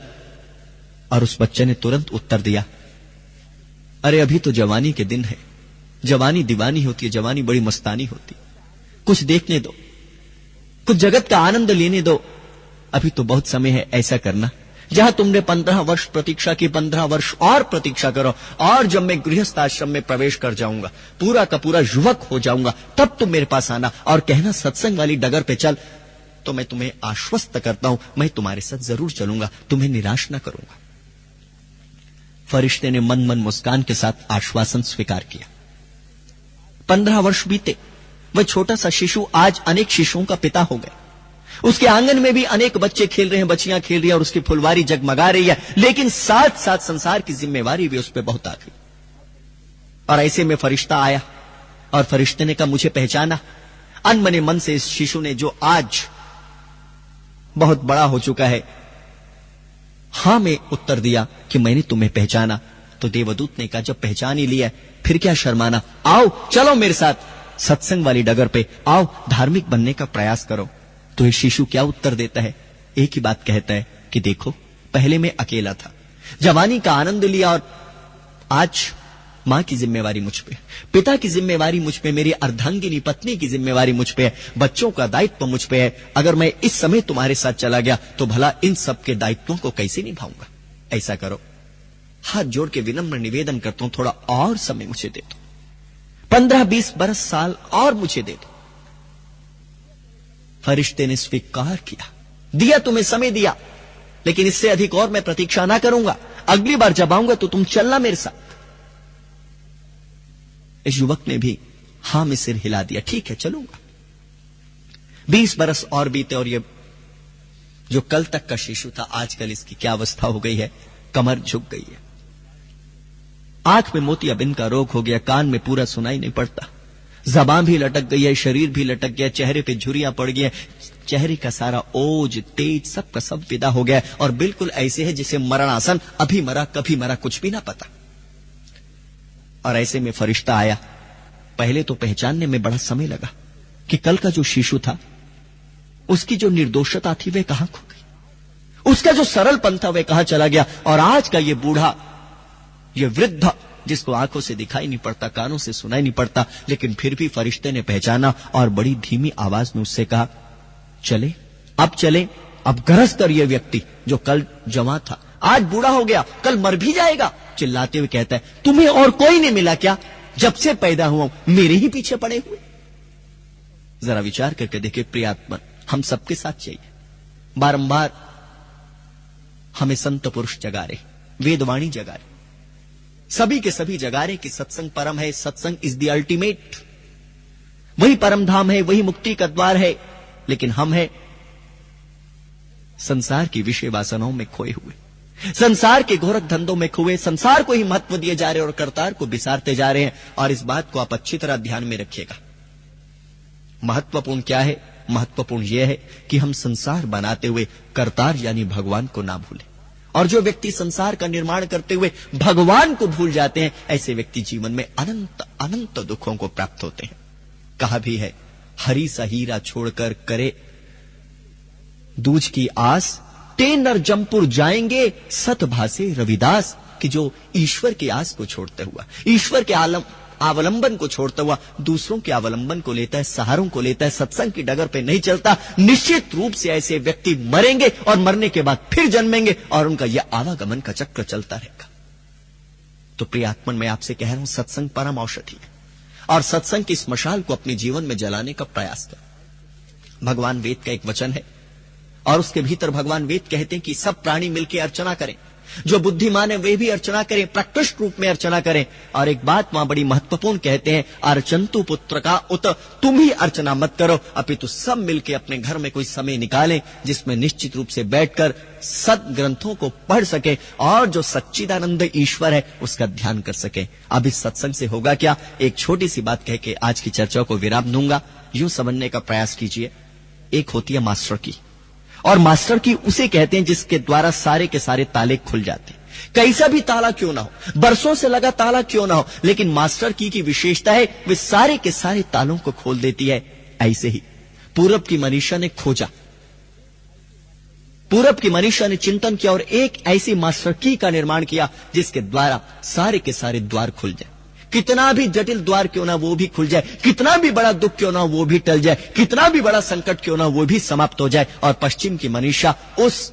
और उस बच्चे ने तुरंत उत्तर दिया, अरे अभी तो जवानी के दिन है, जवानी दीवानी होती है, जवानी बड़ी मस्तानी होती, कुछ देखने दो, कुछ जगत का आनंद लेने दो, अभी तो बहुत समय है। ऐसा करना, जहां तुमने 15 वर्ष प्रतीक्षा की, 15 वर्ष और प्रतीक्षा करो, और जब मैं गृहस्थ आश्रम में प्रवेश कर जाऊंगा, पूरा का पूरा युवक हो जाऊंगा, तब तुम मेरे पास आना और कहना सत्संग वाली डगर पे चल। तो मैं तुम्हें आश्वस्त करता हूं, मैं तुम्हारे साथ जरूर चलूंगा, तुम्हें निराश न करूंगा। फरिश्ते ने मन मन मुस्कान के साथ आश्वासन स्वीकार किया। 15 वर्ष बीते, वह छोटा सा शिशु आज अनेक शिशुओं का पिता हो गया। उसके आंगन में भी अनेक बच्चे खेल रहे हैं, बच्चियां खेल रही है और उसकी फुलवारी जगमगा रही है, लेकिन साथ साथ संसार की जिम्मेवारी भी उस पर बहुत आ गई। और ऐसे में फरिश्ता आया और फरिश्ते ने कहा, मुझे पहचाना? अनमने मन से इस शिशु ने, जो आज बहुत बड़ा हो चुका है, हां में उत्तर दिया कि मैंने तुम्हें पहचाना। तो देवदूत ने कहा, जब पहचान ही लिया फिर क्या शर्माना, आओ चलो मेरे साथ सत्संग वाली डगर पे, आओ धार्मिक बनने का प्रयास करो। तो ये शिशु क्या उत्तर देता है? एक ही बात कहता है कि देखो, पहले मैं अकेला था, जवानी का आनंद लिया, और आज मां की जिम्मेवारी मुझ पे, पिता की जिम्मेवारी मुझ पे, मेरी अर्धांगिनी पत्नी की जिम्मेवारी मुझ पे है, बच्चों का दायित्व मुझ पे है। अगर मैं इस समय तुम्हारे साथ चला गया तो भला इन सब के दायित्वों को कैसे निभाऊंगा? ऐसा करो, हाथ जोड़ के विनम्र निवेदन करता हूं, थोड़ा और समय मुझे दे दो, 15-20 बरस साल और मुझे दे दो। फरिश्ते ने स्वीकार किया, दिया, तुम्हें समय दिया, लेकिन इससे अधिक और मैं प्रतीक्षा ना करूंगा। अगली बार जब आऊंगा तो तुम चलना मेरे साथ। इस युवक ने भी हां में सिर हिला दिया, ठीक है चलूंगा। 20 बरस और बीते और ये जो कल तक का शिशु था, आजकल इसकी क्या अवस्था हो गई है, कमर झुक गई है, आंख में मोतियाबिंद का रोग हो गया, कान में पूरा सुनाई नहीं पड़ता, जबान भी लटक गई है, शरीर भी लटक गया, चेहरे पे झुर्रियां पड़ गई है, चेहरे का सारा ओज तेज सब का सब विदा हो गया, और बिल्कुल ऐसे है जिसे मरणासन, अभी मरा कभी मरा कुछ भी ना पता। और ऐसे में फरिश्ता आया। पहले तो पहचानने में बड़ा समय लगा कि कल का जो शिशु था, उसकी जो निर्दोषता थी वे कहां खो गई, उसका जो सरलपन था वे कहां चला गया, और आज का ये बूढ़ा, ये वृद्ध, जिसको आंखों से दिखाई नहीं पड़ता, कानों से सुनाई नहीं पड़ता, लेकिन फिर भी फरिश्ते ने पहचाना और बड़ी धीमी आवाज में उससे कहा, चले, अब गरज कर। ये व्यक्ति जो कल जवान था आज बूढ़ा हो गया, कल मर भी जाएगा। चिल्लाते हुए कहता है, तुम्हें और कोई नहीं मिला क्या? जब से पैदा हुआ मेरे ही पीछे पड़े हुए। जरा विचार करके देखिए प्रियात्मन, हम सबके साथ चाहिए, बारंबार हमें संत पुरुष जगा रहे, वेदवाणी जगा रहे, सभी के सभी जगा रहे कि सत्संग परम है, सत्संग इज द अल्टीमेट, वही परम धाम है, वही मुक्ति का द्वार है। लेकिन हम हैं संसार की विषय वासनाओं में खोए हुए, संसार के गोरख धंधों में खोए, संसार को ही महत्व दिए जा रहे हैं और करतार को बिसारते जा रहे हैं। और इस बात को आप अच्छी तरह ध्यान में रखिएगा, महत्वपूर्ण क्या है? महत्वपूर्ण यह है कि हम संसार बनाते हुए कर्तार यानी भगवान को ना भूलें। और जो व्यक्ति संसार का निर्माण करते हुए भगवान को भूल जाते हैं, ऐसे व्यक्ति जीवन में अनंत अनंत दुखों को प्राप्त होते हैं। कहा भी है, हरी सा हीरा छोड़कर करे दूज की आस, टेनर जमपुर जाएंगे सतभासे रविदास। कि जो ईश्वर की आस को छोड़ते हुआ, ईश्वर के अवलंबन को छोड़ता हुआ दूसरों के अवलंबन को लेता है, सहारों को लेता है, सत्संग की डगर पे नहीं चलता, निश्चित रूप से ऐसे व्यक्ति मरेंगे और मरने के बाद फिर जन्मेंगे और उनका यह आवागमन का चक्र चलता रहेगा। तो प्रिय आत्मन, मैं आपसे कह रहा हूं, सत्संग परम औषधि है और सत्संग की इस मशाल को अपने जीवन में जलाने का प्रयास करें। भगवान वेद का एक वचन है और उसके भीतर भगवान वेद कहते हैं कि सब प्राणी मिलकर अर्चना करें, जो बुद्धिमान है वे भी अर्चना करें, प्रकृष्ट रूप में अर्चना करें। और एक बात वहां बड़ी महत्वपूर्ण कहते हैं, अर्चंतु पुत्र का उत, तुम ही अर्चना मत करो, अपितु सब मिलकर अपने घर में कोई समय निकालें जिसमें निश्चित रूप से बैठकर सद ग्रंथों को पढ़ सके और जो सच्चिदानंद ईश्वर है उसका ध्यान कर सके। अब इस सत्संग से होगा क्या? एक छोटी सी बात कह के आज की चर्चा को विराम दूंगा। यूं समझने का प्रयास कीजिए, एक होती है मास्टर की, और मास्टर की उसे कहते हैं जिसके द्वारा सारे के सारे ताले खुल जाते हैं। कैसा भी ताला क्यों ना हो, बरसों से लगा ताला क्यों ना हो, लेकिन मास्टर की विशेषता है वे सारे के सारे तालों को खोल देती है। ऐसे ही पूरब की मनीषा ने खोजा, पूरब की मनीषा ने चिंतन किया और एक ऐसी मास्टर की का निर्माण किया जिसके द्वारा सारे के सारे द्वार खुल जाए। कितना भी जटिल द्वार क्यों ना वो भी खुल जाए, कितना भी बड़ा दुख क्यों ना वो भी टल जाए, कितना भी बड़ा संकट क्यों ना वो भी समाप्त हो जाए। और पश्चिम की मनीषा उस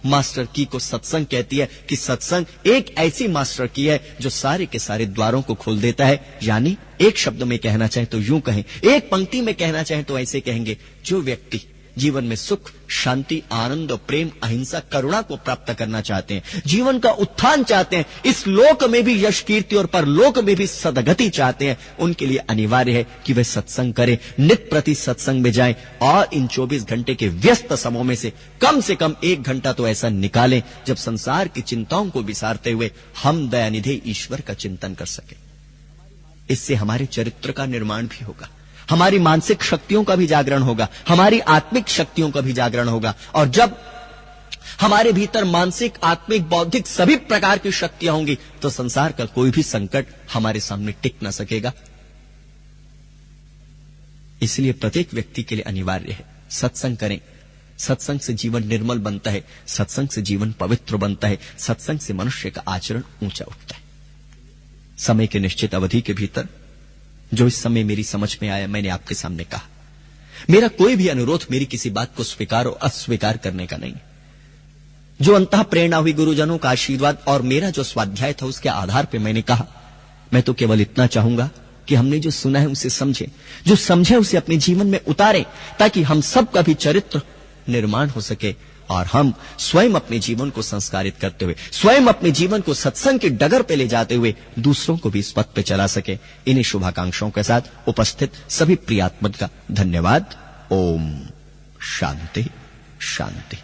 मास्टर की को सत्संग कहती है कि सत्संग एक ऐसी मास्टर की है जो सारे के सारे द्वारों को खोल देता है। यानी एक शब्द में कहना चाहे तो यूं कहें, एक पंक्ति में कहना चाहे तो ऐसे कहेंगे, जो व्यक्ति जीवन में सुख, शांति, आनंद, प्रेम, अहिंसा, करुणा को प्राप्त करना चाहते हैं, जीवन का उत्थान चाहते हैं, इस लोक में भी यश कीर्ति और परलोक में भी सदगति चाहते हैं, उनके लिए अनिवार्य है कि वे सत्संग करें, नित्य प्रति सत्संग में जाएं और इन 24 घंटे के व्यस्त समयों में से कम 1 घंटा तो ऐसा निकालें जब संसार की चिंताओं को विसारते हुए हम दयानिधि ईश्वर का चिंतन कर सके। इससे हमारे चरित्र का निर्माण भी होगा, हमारी मानसिक शक्तियों का भी जागरण होगा, हमारी आत्मिक शक्तियों का भी जागरण होगा। और जब हमारे भीतर मानसिक, आत्मिक, बौद्धिक सभी प्रकार की शक्तियां होंगी तो संसार का कोई भी संकट हमारे सामने टिक ना सकेगा। इसलिए प्रत्येक व्यक्ति के लिए अनिवार्य है सत्संग करें। सत्संग से जीवन निर्मल बनता है, सत्संग से जीवन पवित्र बनता है, सत्संग से मनुष्य का आचरण ऊंचा उठता है। समय के निश्चित अवधि के भीतर जो इस समय मेरी समझ में आया मैंने आपके सामने कहा। मेरा कोई भी अनुरोध मेरी किसी बात को स्वीकार और अस्वीकार करने का नहीं। जो अंतः प्रेरणा हुई गुरुजनों का आशीर्वाद और मेरा जो स्वाध्याय था उसके आधार पर मैंने कहा। मैं तो केवल इतना चाहूंगा कि हमने जो सुना है उसे समझें, जो समझे उसे अपने जीवन में उतारें, ताकि हम सबका भी चरित्र निर्माण हो सके और हम स्वयं अपने जीवन को संस्कारित करते हुए, स्वयं अपने जीवन को सत्संग की डगर पे ले जाते हुए दूसरों को भी इस पथ पे चला सके। इन्हीं शुभाकांक्षाओं के साथ उपस्थित सभी प्रियात्मक का धन्यवाद। ओम शांति शांति।